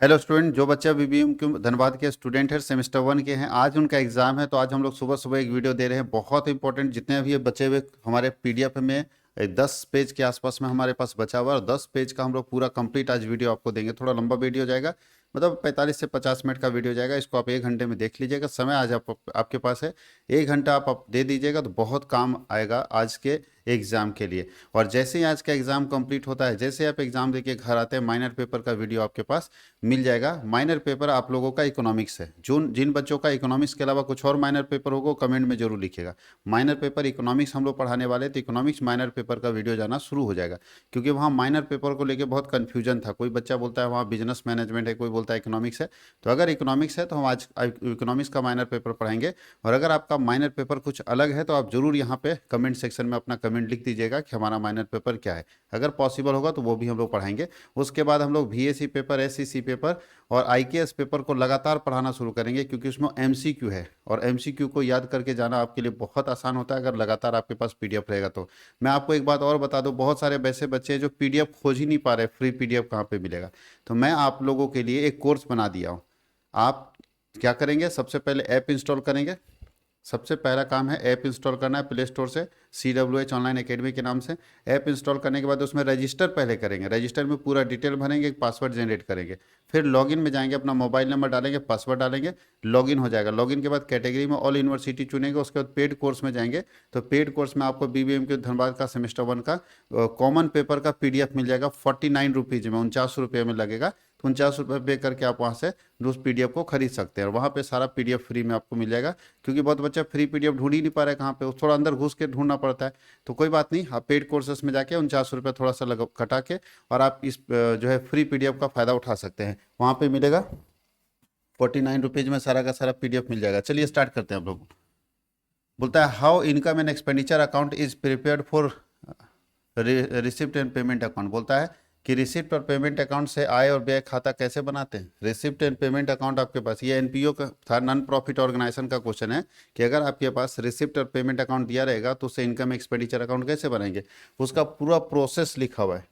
Hello student, जो बच्चे BBM के धनबाद के स्टूडेंट हैं, सेमेस्टर 1 के हैं, आज उनका एग्जाम है। तो आज हम लोग सुबह सुबह एक वीडियो दे रहे हैं, बहुत इंपॉर्टेंट। जितने भी ये बचे हुए हमारे पीडीएफ में 10 पेज के आसपास में हमारे पास बचा हुआ है, और 10 पेज का हम लोग पूरा कंप्लीट आज वीडियो आपको देंगे। थोड़ा लंबा वीडियो जाएगा, मतलब 45 से 50 मिनट का वीडियो जाएगा। इसको आप 1 घंटे में देख लीजिएगा। समय आज आपके पास है, 1 घंटा आप दे दीजिएगा तो बहुत काम आएगा आज के एग्जाम के लिए। और जैसे ही आज का एग्जाम कंप्लीट होता है, जैसे आप एग्जाम देके घर आते हैं, माइनर पेपर का वीडियो आपके पास मिल जाएगा। माइनर पेपर आप लोगों का इकोनॉमिक्स है। जो जिन बच्चों का इकोनॉमिक्स के अलावा कुछ और माइनर पेपर होगा, कमेंट में जरूर लिखिएगा। माइनर पेपर इकोनॉमिक्स हम लोग पढ़ाने वाले, तो इकोनॉमिक्स माइनर पेपर का वीडियो जाना शुरू हो जाएगा। क्योंकि वहाँ माइनर पेपर को लेकर बहुत कन्फ्यूजन था। कोई बच्चा बोलता है वहाँ बिजनेस मैनेजमेंट है, कोई बोलता है इकोनॉमिक्स है। तो अगर इकोनॉमिक्स है तो हम आज इकोनॉमिक्स का माइनर पेपर पढ़ाएंगे। और अगर आपका माइनर पेपर कुछ अलग है तो आप जरूर यहाँ पे कमेंट सेक्शन में अपना कमेंट लिख दीजिएगा कि हमारा माइनर पेपर क्या है। अगर पॉसिबल होगा तो वो भी हम लोग पढ़ाएंगे। उसके बाद हम लोग VAC पेपर, SCC पेपर और IKS पेपर को लगातार पढ़ाना शुरू करेंगे, क्योंकि उसमें MCQ है। और MCQ को याद करके जाना आपके लिए बहुत आसान होता है, अगर लगातार आपके पास PDF रहेगा तो। मैं आपको एक बात और बता दूं, बहुत सारे वैसे बच्चे हैं जो PDF खोज ही नहीं पा रहे, फ्री PDF कहाँ पे मिलेगा। तो मैं आप लोगों के लिए एक कोर्स बना दिया हूँ। आप क्या करेंगे, सबसे पहले ऐप इंस्टॉल करेंगे। सबसे पहला काम है ऐप इंस्टॉल करना है प्ले स्टोर से, CWH ऑनलाइन एकेडमी के नाम से। ऐप इंस्टॉल करने के बाद उसमें रजिस्टर पहले करेंगे। रजिस्टर में पूरा डिटेल भरेंगे, एक पासवर्ड जनरेट करेंगे। फिर लॉगिन में जाएंगे, अपना मोबाइल नंबर डालेंगे, पासवर्ड डालेंगे, लॉगिन हो जाएगा। लॉगिन के बाद कैटेगरी में ऑल यूनिवर्सिटी चुनेंगे। उसके बाद पेड कोर्स में जाएंगे, तो पेड कोर्स में आपको BBM के धनबाद का सेमेस्टर 1 का कॉमन पेपर का PDF मिल जाएगा 49 रुपीज़ में, 49 रुपये में लगेगा। तो 49 रुपये पे करके आप वहाँ से उस PDF को खरीद सकते हैं, और वहाँ पे सारा PDF फ्री में आपको मिल जाएगा। क्योंकि बहुत बच्चा फ्री PDF ढूंढ ही नहीं पा रहा है कहाँ पे, थोड़ा अंदर घुस के ढूंढना पड़ता है। तो कोई बात नहीं, आप पेड कोर्सेस में जाके 49 रुपये थोड़ा सा लगा कटा के, और आप इस जो है फ्री PDF का फ़ायदा उठा सकते हैं। वहाँ पे मिलेगा 49 रुपीज़ में सारा का सारा PDF मिल जाएगा। चलिए स्टार्ट करते हैं आप लोग। बोलता है how income and expenditure account is prepared for receipt and payment account. बोलता है कि रिसिप्ट और पेमेंट अकाउंट से आय और व्यय खाता कैसे बनाते हैं। रिसिप्ट एंड पेमेंट अकाउंट आपके पास, ये NPO का था, नॉन प्रॉफिट ऑर्गेनाइजेशन का क्वेश्चन है कि अगर आपके पास रिसिप्ट और पेमेंट अकाउंट दिया रहेगा तो उससे इनकम एक्सपेंडिचर अकाउंट कैसे बनाएंगे। उसका पूरा प्रोसेस लिखा हुआ है।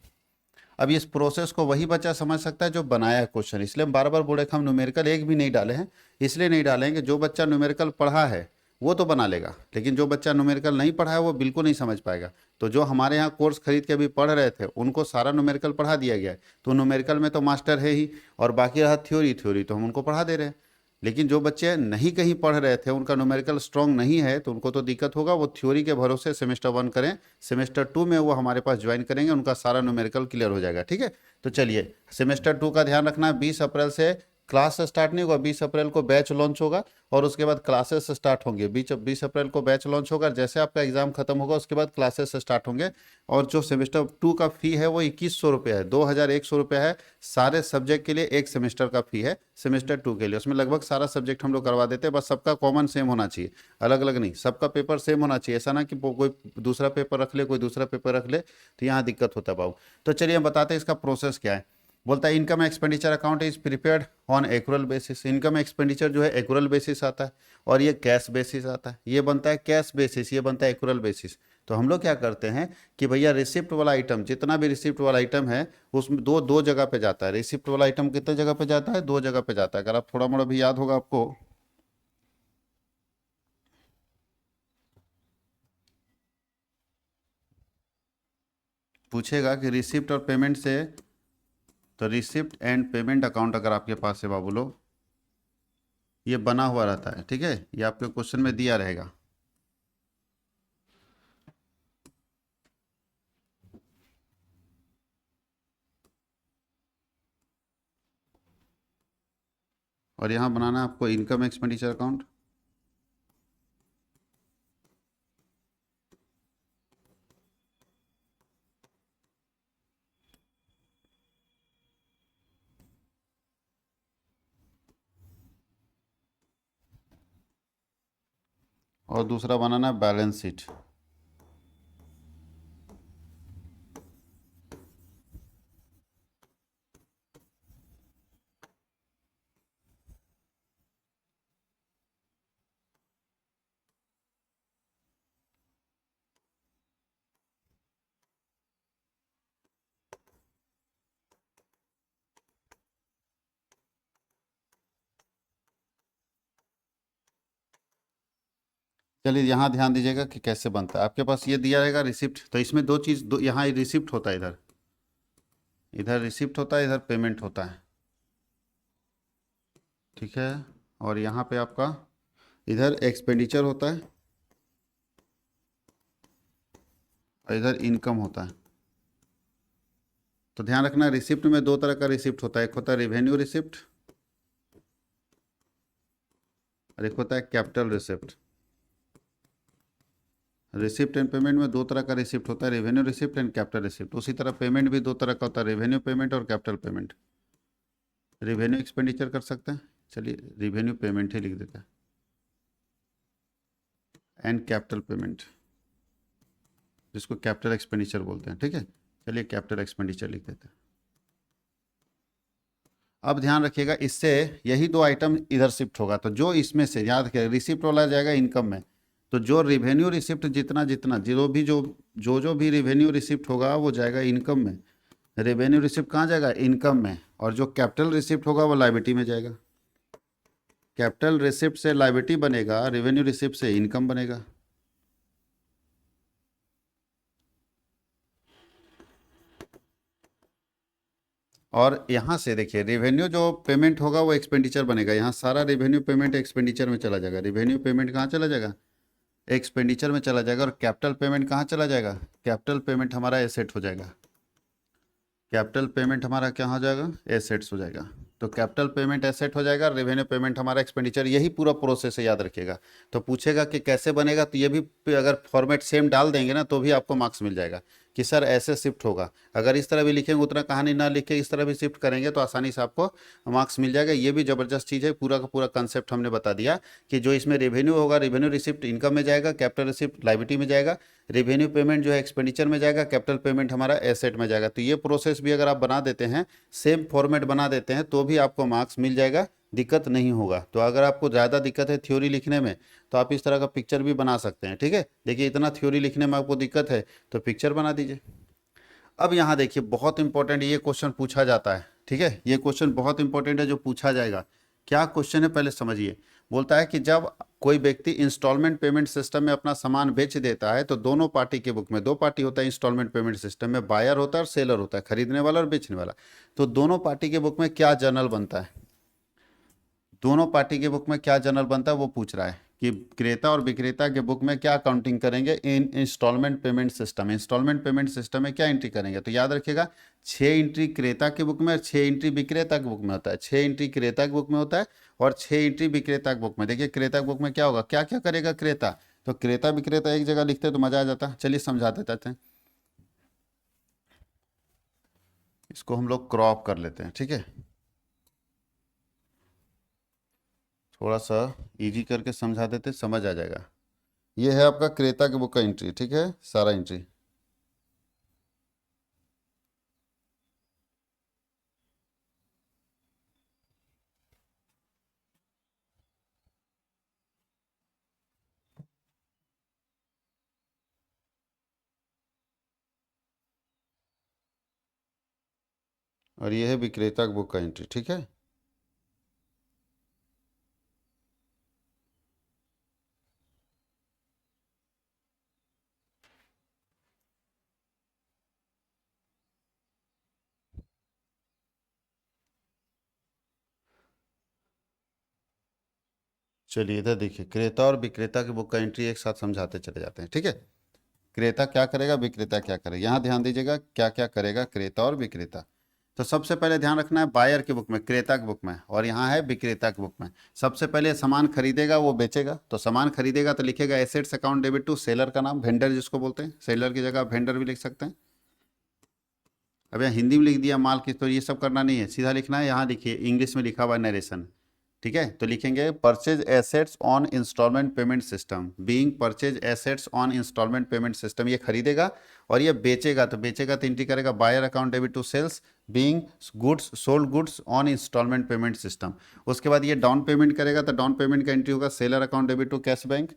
अब इस प्रोसेस को वही बच्चा समझ सकता है जो बनाया है क्वेश्चन। इसलिए हम बार बार बोल रहे कि हम न्यूमेरिकल एक भी नहीं डाले हैं। इसलिए नहीं डालेंगे, जो बच्चा न्यूमेरिकल पढ़ा है वो तो बना लेगा, लेकिन जो बच्चा न्यूमेरिकल नहीं पढ़ा है वो बिल्कुल नहीं समझ पाएगा। तो जो हमारे यहाँ कोर्स खरीद के अभी पढ़ रहे थे उनको सारा न्यूमेरिकल पढ़ा दिया गया है, तो न्यूमेरिकल में तो मास्टर है ही। और बाकी रहा थ्योरी, थ्योरी तो हम उनको पढ़ा दे रहे हैं। लेकिन जो बच्चे नहीं कहीं पढ़ रहे थे, उनका न्यूमेरिकल स्ट्रांग नहीं है, तो उनको तो दिक्कत होगा। वो थ्योरी के भरोसे सेमेस्टर 1 करें, सेमेस्टर 2 में वो हमारे पास ज्वाइन करेंगे, उनका सारा न्यूमेरिकल क्लियर हो जाएगा। ठीक है, तो चलिए सेमेस्टर 2 का ध्यान रखना है। 20 अप्रैल से क्लास स्टार्ट नहीं होगा, 20 अप्रैल को बैच लॉन्च होगा, और उसके बाद क्लासेस स्टार्ट होंगे। 20 अप्रैल को बैच लॉन्च होगा, जैसे आपका एग्जाम खत्म होगा उसके बाद क्लासेस स्टार्ट होंगे। और जो सेमेस्टर 2 का फी है वो 2100 रुपये है, 2100 रुपये है। सारे सब्जेक्ट के लिए एक सेमेस्टर का फी है सेमेस्टर 2 के लिए। उसमें लगभग सारा सब्जेक्ट हम लोग करवा देते हैं, बस सबका कॉमन सेम होना चाहिए, अलग अलग नहीं। सबका पेपर सेम होना चाहिए, ऐसा ना कि कोई दूसरा पेपर रख ले, कोई दूसरा पेपर रख ले, तो यहाँ दिक्कत होता है बाबू। तो चलिए हम बताते हैं इसका प्रोसेस क्या है। बोलता है income expenditure account is prepared on accrual basis. Income expenditure जो है एक्रूअल बेसिस आता है, और ये कैश बेसिस आता है। ये बनता है कैश बेसिस, ये बनता है एक्रूअल बेसिस। तो हम लोग क्या करते हैं कि भैया रिसिप्ट वाला आइटम, जितना भी रिसिप्ट वाला आइटम है उसमें दो दो जगह पे जाता है। रिसिप्ट वाला आइटम कितने जगह पे जाता है, 2 जगह पे जाता है। अगर आप थोड़ा मोड़ा भी याद होगा आपको, पूछेगा कि रिसिप्ट और पेमेंट से, तो रिसिप्ट एंड पेमेंट अकाउंट अगर आपके पास है बाबू लोग, ये बना हुआ रहता है। ठीक है, ये आपके क्वेश्चन में दिया रहेगा। और यहाँ बनाना है आपको इनकम एक्सपेंडिचर अकाउंट। और दूसरा बनाना है बैलेंस शीट। चलिए यहाँ ध्यान दीजिएगा कि कैसे बनता है। आपके पास ये दिया रहेगा रिसिप्ट, तो इसमें दो चीज़, दो यहाँ रिसिप्ट होता है, इधर इधर रिसिप्ट होता है, इधर पेमेंट होता है, ठीक है। और यहाँ पे आपका इधर एक्सपेंडिचर होता है और इधर इनकम होता है। तो ध्यान रखना, रिसिप्ट में दो तरह का रिसिप्ट होता है, एक होता है रिवेन्यू रिसिप्ट और एक होता है capital receipt. Receipt and payment में दो तरह का रिसिप्ट होता है, revenue receipt and capital receipt. उसी तरह पेमेंट भी दो तरह का होता है, रेवेन्यू पेमेंट और कैपिटल पेमेंट। रेवेन्यू एक्सपेंडिचर कर सकते हैं, चलिए रेवेन्यू पेमेंट ही लिख देते हैं, एंड कैपिटल पेमेंट जिसको कैपिटल एक्सपेंडिचर बोलते हैं, ठीक है। चलिए कैपिटल एक्सपेंडिचर लिख देते हैं। अब ध्यान रखिएगा, इससे यही दो आइटम इधर शिफ्ट होगा, तो जो इसमें से याद रखिएगा रिसिप्ट वाला जाएगा इनकम में, तो जो रिवेन्यू रिसिप्ट जितना जितना जो भी रिवेन्यू रिसिप्ट होगा वो जाएगा इनकम में। रेवेन्यू रिसिप्ट कहाँ जाएगा? इनकम में। और जो कैपिटल रिसिप्ट होगा वो लायबिलिटी में जाएगा। कैपिटल रिसिप्ट से लायबिलिटी बनेगा, रेवेन्यू रिसिप्ट से इनकम बनेगा। और यहाँ से देखिए रेवेन्यू जो पेमेंट होगा वो एक्सपेंडिचर बनेगा। यहाँ सारा रेवेन्यू पेमेंट एक्सपेंडिचर में चला जाएगा। रेवेन्यू पेमेंट कहाँ चला जाएगा? एक्सपेंडिचर में चला जाएगा। और कैपिटल पेमेंट कहाँ चला जाएगा? कैपिटल पेमेंट हमारा एसेट हो जाएगा। कैपिटल पेमेंट हमारा क्या हो जाएगा? एसेट्स हो जाएगा। तो कैपिटल पेमेंट एसेट हो जाएगा, रेवेन्यू पेमेंट हमारा एक्सपेंडिचर। यही पूरा प्रोसेस है, याद रखिएगा। तो पूछेगा कि कैसे बनेगा, तो ये भी अगर फॉर्मेट सेम डाल देंगे ना तो भी आपको मार्क्स मिल जाएगा कि सर ऐसे शिफ्ट होगा। अगर इस तरह भी लिखेंगे, उतना कहानी ना लिखे, इस तरह भी शिफ्ट करेंगे तो आसानी से आपको मार्क्स मिल जाएगा। ये भी ज़बरदस्त चीज़ है। पूरा का पूरा कंसेप्ट हमने बता दिया कि जो इसमें रेवेन्यू होगा, रेवेन्यू रिसिप्ट इनकम में जाएगा, कैपिटल रिसिप्ट लायबिलिटी में जाएगा, रेवेन्यू पेमेंट जो है एक्सपेंडिचर में जाएगा, कैपिटल पेमेंट हमारा एसेट में जाएगा। तो ये प्रोसेस भी अगर आप बना देते हैं, सेम फॉर्मेट बना देते हैं, तो भी आपको मार्क्स मिल जाएगा, दिक्कत नहीं होगा। तो अगर आपको ज़्यादा दिक्कत है थ्योरी लिखने में तो आप इस तरह का पिक्चर भी बना सकते हैं, ठीक है। देखिए इतना थ्योरी लिखने में आपको दिक्कत है तो पिक्चर बना दीजिए। अब यहाँ देखिए बहुत इंपॉर्टेंट ये क्वेश्चन पूछा जाता है, ठीक है। ये क्वेश्चन बहुत इंपॉर्टेंट है जो पूछा जाएगा। क्या क्वेश्चन है पहले समझिए। बोलता है कि जब कोई व्यक्ति इंस्टॉलमेंट पेमेंट सिस्टम में अपना सामान बेच देता है तो दोनों पार्टी के बुक में, दो पार्टी होता है इंस्टॉलमेंट पेमेंट सिस्टम में, बायर होता है और सेलर होता है, खरीदने वाला और बेचने वाला। तो दोनों पार्टी के बुक में क्या जर्नल बनता है? दोनों पार्टी के बुक में क्या जर्नल बनता है वो पूछ रहा है कि क्रेता और विक्रेता के बुक में क्या काउंटिंग करेंगे in instalment payment system. Instalment payment system में क्या एंट्री करेंगे? तो याद रखिएगा 6 एंट्री क्रेता के बुक में और 6 एंट्री विक्रेता के बुक में होता है। 6 एंट्री क्रेता के बुक में होता है और 6 एंट्री विक्रेता के बुक में। देखिए क्रेता के बुक में क्या होगा, क्या क्या करेगा क्रेता, तो क्रेता विक्रेता एक जगह लिखते तो मजा आ जाता। चलिए समझा देते हैं, इसको हम लोग क्रॉप कर लेते हैं, ठीक है। थोड़ा सा इजी करके समझा देते, समझ आ जाएगा। ये है आपका क्रेता के बुक का एंट्री, ठीक है, सारा एंट्री। और ये है विक्रेता के बुक का एंट्री, ठीक है। चलिए इधर देखिए, क्रेता और विक्रेता की बुक का एंट्री एक साथ समझाते चले जाते हैं, ठीक है। क्रेता क्या करेगा, विक्रेता क्या करेगा, यहाँ ध्यान दीजिएगा क्या क्या करेगा क्रेता और विक्रेता। तो सबसे पहले ध्यान रखना है बायर की बुक में, क्रेता की बुक में, और यहाँ है विक्रेता की बुक में। सबसे पहले सामान खरीदेगा वो बेचेगा, तो सामान खरीदेगा तो लिखेगा assets account debit to seller का नाम, वेंडर जिसको बोलते हैं, सेलर की जगह वेंडर भी लिख सकते हैं। अब यहाँ हिंदी में लिख दिया माल की, तो ये सब करना नहीं है, सीधा लिखना है। यहाँ लिखिए इंग्लिश में लिखा हुआ है नरेशन, ठीक है। तो लिखेंगे purchase assets on instalment payment system, being purchase assets on instalment payment system. ये खरीदेगा और ये बेचेगा, तो बेचेगा तो एंट्री करेगा buyer account debit to sales, being goods sold goods on instalment payment system. उसके बाद ये डाउन पेमेंट करेगा तो डाउन पेमेंट का एंट्री होगा seller account debit to cash bank.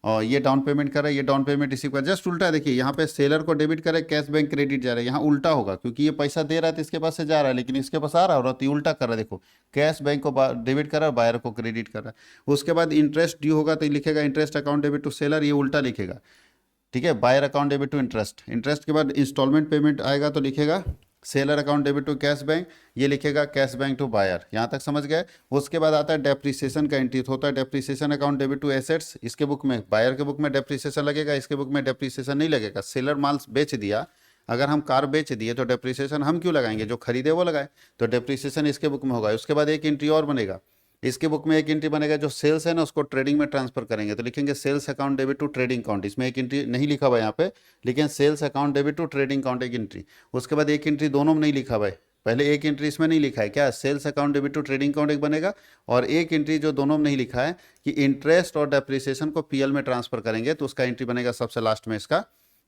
और ये डाउन पेमेंट कर रहा है, ये डाउन पेमेंट रिसीव कर, जस्ट उल्टा है। देखिए यहाँ पे सेलर को डेबिट करे, कैश बैंक क्रेडिट जा रहा है, यहाँ उल्टा होगा क्योंकि ये पैसा दे रहा है तो इसके पास से जा रहा है, लेकिन इसके पास आ रहा होगा तो ये उल्टा कर रहा है। देखो कैश बैंक को डेबिट कर रहा है, बायर को क्रेडिट कर रहा है। उसके बाद इंटरेस्ट ड्यू होगा तो ये लिखेगा interest account debit to seller, ये उल्टा लिखेगा, ठीक है। Buyer account debit to interest, interest के बाद इंस्टॉलमेंट पेमेंट आएगा तो लिखेगा seller account debit to cash bank, ये लिखेगा कैश बैंक टू बायर। यहाँ तक समझ गए। उसके बाद आता है डेप्रिसिएशन का एंट्री, होता है depreciation account debit to assets. इसके बुक में, बायर के बुक में डेप्रिसिएशन लगेगा, इसके बुक में डेप्रिसिएशन नहीं लगेगा। सेलर माल बेच दिया, अगर हम कार बेच दिए तो डेप्रिसिएशन हम क्यों लगाएंगे, जो खरीदे वो लगाए, तो डेप्रिसिएशन इसके बुक में होगा। उसके बाद एक एंट्री और बनेगा, इसके बुक में एक एंट्री बनेगा, जो सेल्स है ना उसको ट्रेडिंग में ट्रांसफर करेंगे तो लिखेंगे sales account debit to trading account. इसमें एक एंट्री नहीं लिखा हुआ यहाँ पे, लेकिन sales account debit to trading account एक एंट्री। उसके बाद एक एंट्री दोनों में नहीं लिखा हुआ है, पहले एक एंट्री इसमें नहीं लिखा है क्या, sales account debit to trading account एक बनेगा, और एक एंट्री जो दोनों में नहीं लिखा है कि इंटरेस्ट और डेप्रिसिएशन को पीएल में ट्रांसफर करेंगे, तो उसका एंट्री बनेगा सबसे लास्ट में इसका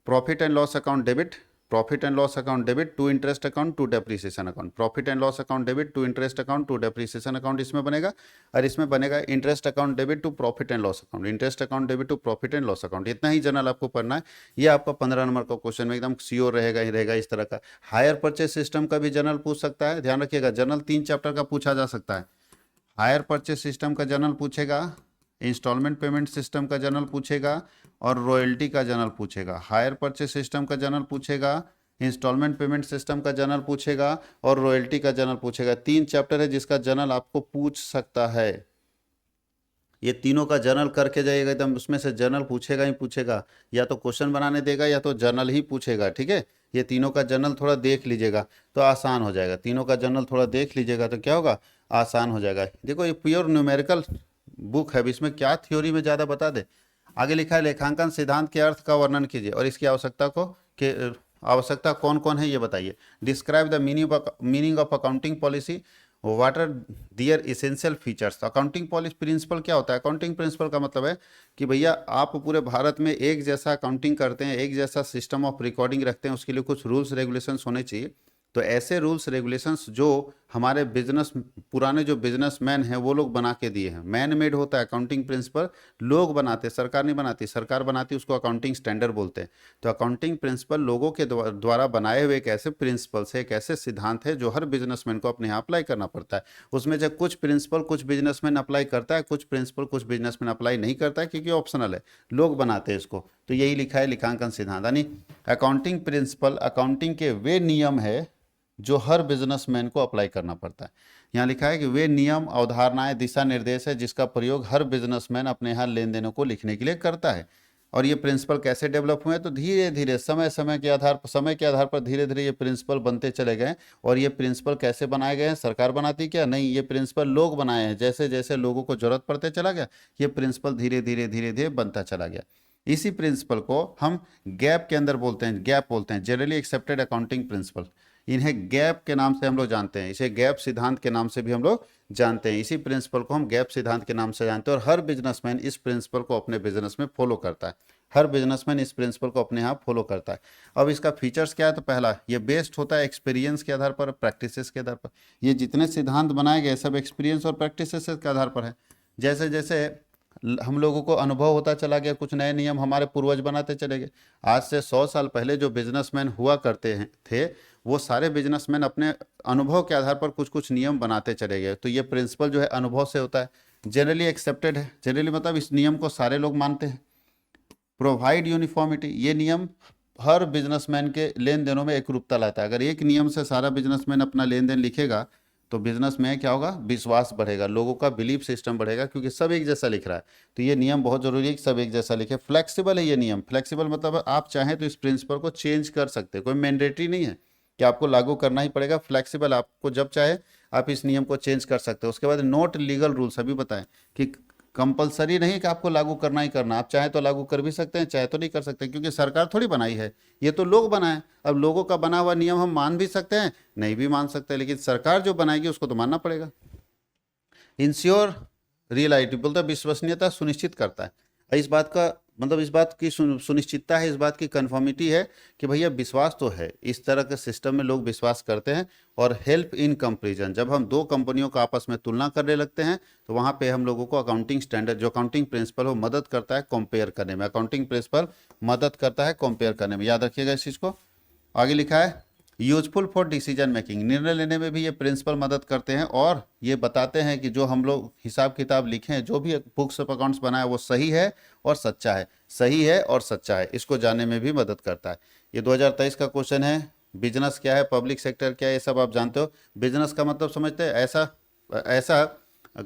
profit and loss account debit, profit and loss account debit to interest account to depreciation account, profit and loss account debit to interest account to depreciation account इसमें बनेगा। और इसमें बनेगा interest account debit to profit and loss account, interest account debit to profit and loss account. इतना ही general आपको पढ़ना है। ये आपका 15 नंबर का क्वेश्चन में एकदम श्योर रहेगा ही रहेगा इस तरह का। हायर परचेज सिस्टम का भी जनरल पूछ सकता है, ध्यान रखिएगा, जनरल 3 चैप्टर का पूछा जा सकता है। हायर परचेज सिस्टम का जनरल पूछेगा, इंस्टॉलमेंट पेमेंट सिस्टम का जनरल पूछेगा, और रॉयल्टी का जनरल पूछेगा। हायर परचेज सिस्टम का जनरल पूछेगा, इंस्टॉलमेंट पेमेंट सिस्टम का जनरल पूछेगा, और रॉयल्टी का जनरल पूछेगा। 3 चैप्टर है जिसका जनरल आपको पूछ सकता है। ये तीनों का जनरल करके जाइएगा एकदम, उसमें से जनरल पूछेगा ही पूछेगा, या तो क्वेश्चन बनाने देगा या तो जनरल ही पूछेगा, ठीक है। ये तीनों का जनरल थोड़ा देख लीजिएगा तो आसान हो जाएगा, तीनों का जनरल थोड़ा देख लीजिएगा तो क्या होगा, आसान हो जाएगा। देखो ये प्योर न्यूमेरिकल बुक है, इसमें क्या थ्योरी में ज़्यादा बता दे। आगे लिखा है लेखांकन सिद्धांत के अर्थ का वर्णन कीजिए और इसकी आवश्यकता को के आवश्यकता कौन कौन है ये बताइए। Describe the meaning of accounting policy, what are their essential features. Accounting policy principle क्या होता है, अकाउंटिंग प्रिंसिपल का मतलब है कि भैया आप पूरे भारत में एक जैसा अकाउंटिंग करते हैं, एक जैसा सिस्टम ऑफ रिकॉर्डिंग रखते हैं, उसके लिए कुछ रूल्स रेगुलेशंस होने चाहिए। तो ऐसे रूल्स रेगुलेशंस जो हमारे बिजनेस, पुराने जो बिजनेसमैन हैं वो लोग बना के दिए हैं, मैन मेड होता है अकाउंटिंग प्रिंसिपल, लोग बनाते, सरकार नहीं बनाती, सरकार बनाती उसको अकाउंटिंग स्टैंडर्ड बोलते हैं। तो अकाउंटिंग प्रिंसिपल लोगों के द्वारा बनाए हुए एक ऐसे प्रिंसिपल्स है, एक ऐसे सिद्धांत है जो हर बिजनेसमैन को अपने यहाँ अप्लाई करना पड़ता है। उसमें जब कुछ प्रिंसिपल कुछ बिजनेसमैन अप्लाई करता है, कुछ प्रिंसिपल कुछ बिजनेसमैन अप्लाई नहीं करता है क्योंकि ऑप्शनल है, लोग बनाते हैं इसको। तो यही लिखा है लेखांकन सिद्धांत, यानी अकाउंटिंग प्रिंसिपल अकाउंटिंग के वे नियम है जो हर बिजनेसमैन को अप्लाई करना पड़ता है। यहाँ लिखा है कि वे नियम, अवधारणाएं, दिशा निर्देश है जिसका प्रयोग हर बिजनेसमैन अपने यहाँ लेन देनों को लिखने के लिए करता है। और ये प्रिंसिपल कैसे डेवलप हुए, तो धीरे धीरे समय के आधार पर धीरे धीरे ये प्रिंसिपल बनते चले गए। और ये प्रिंसिपल कैसे बनाए गए हैं, सरकार बनाती क्या, नहीं, ये प्रिंसिपल लोग बनाए हैं। जैसे जैसे लोगों को जरूरत पड़ते चला गया, ये प्रिंसिपल धीरे धीरे बनता चला गया। इसी प्रिंसिपल को हम गैप के अंदर बोलते हैं, गैप बोलते हैं, जनरली एक्सेप्टेड अकाउंटिंग प्रिंसिपल। इन्हें गैप के नाम से हम लोग जानते हैं, इसे गैप सिद्धांत के नाम से भी हम लोग जानते हैं। इसी प्रिंसिपल को हम गैप सिद्धांत के नाम से जानते हैं और हर बिजनेसमैन इस प्रिंसिपल को अपने बिजनेस में फॉलो करता है। हर बिजनेसमैन इस प्रिंसिपल को अपने यहाँ फॉलो करता है। अब इसका फीचर्स क्या है, तो पहला, ये बेस्ड होता है एक्सपीरियंस के आधार पर, प्रैक्टिसेस के आधार पर। ये जितने सिद्धांत बनाए गए सब एक्सपीरियंस और प्रैक्टिसेस के आधार पर है। जैसे जैसे हम लोगों को अनुभव होता चला गया, कुछ नए नियम हमारे पूर्वज बनाते चले गए। आज से 100 साल पहले जो बिजनेसमैन हुआ करते थे, वो सारे बिजनेसमैन अपने अनुभव के आधार पर कुछ कुछ नियम बनाते चले गए। तो ये प्रिंसिपल जो है अनुभव से होता है, जनरली एक्सेप्टेड है। जनरली मतलब इस नियम को सारे लोग मानते हैं। प्रोवाइड यूनिफॉर्मिटी, ये नियम हर बिजनेसमैन के लेन देनों में एक रूपता लाता है। अगर एक नियम से सारा बिजनेसमैन अपना लेन देन लिखेगा तो बिजनेस में क्या होगा, विश्वास बढ़ेगा, लोगों का बिलीफ सिस्टम बढ़ेगा, क्योंकि सब एक जैसा लिख रहा है। तो ये नियम बहुत जरूरी है कि सब एक जैसा लिखे। फ्लेक्सिबल है ये नियम, फ्लेक्सिबल मतलब आप चाहें तो इस प्रिंसिपल को चेंज कर सकते हैं, कोई मैंडेटरी नहीं है कि आपको लागू करना ही पड़ेगा। फ्लेक्सिबल, आपको जब चाहे आप इस नियम को चेंज कर सकते हो। उसके बाद नोट लीगल रूल्स, अभी बताएं कि कंपलसरी नहीं कि आपको लागू करना ही करना, आप चाहे तो लागू कर भी सकते हैं, चाहे तो नहीं कर सकते, क्योंकि सरकार थोड़ी बनाई है, ये तो लोग बनाए। अब लोगों का बना हुआ नियम हम मान भी सकते हैं, नहीं भी मान सकते, लेकिन सरकार जो बनाएगी उसको तो मानना पड़ेगा। इंश्योर रियलाइटी बोलता है विश्वसनीयता सुनिश्चित करता है। इस बात का मतलब इस बात की सुनिश्चितता है, इस बात की कन्फर्मिटी है कि भैया विश्वास तो है, इस तरह के सिस्टम में लोग विश्वास करते हैं। और हेल्प इन कंपेरिजन, जब हम दो कंपनियों का आपस में तुलना करने लगते हैं तो वहाँ पे हम लोगों को अकाउंटिंग स्टैंडर्ड, जो अकाउंटिंग प्रिंसिपल हो, मदद करता है कंपेयर करने में। अकाउंटिंग प्रिंसिपल मदद करता है कंपेयर करने में, याद रखिएगा इस चीज़ को। आगे लिखा है यूजफुल फॉर डिसीजन मेकिंग, निर्णय लेने में भी ये प्रिंसिपल मदद करते हैं और ये बताते हैं कि जो हम लोग हिसाब किताब लिखे हैं, जो भी बुक्स ऑफ अकाउंट्स बनाए, वो सही है और सच्चा है, सही है और सच्चा है, इसको जानने में भी मदद करता है। ये 2023 का क्वेश्चन है। बिजनेस क्या है, पब्लिक सेक्टर क्या है, ये सब आप जानते हो। बिजनेस का मतलब समझते हैं, ऐसा ऐसा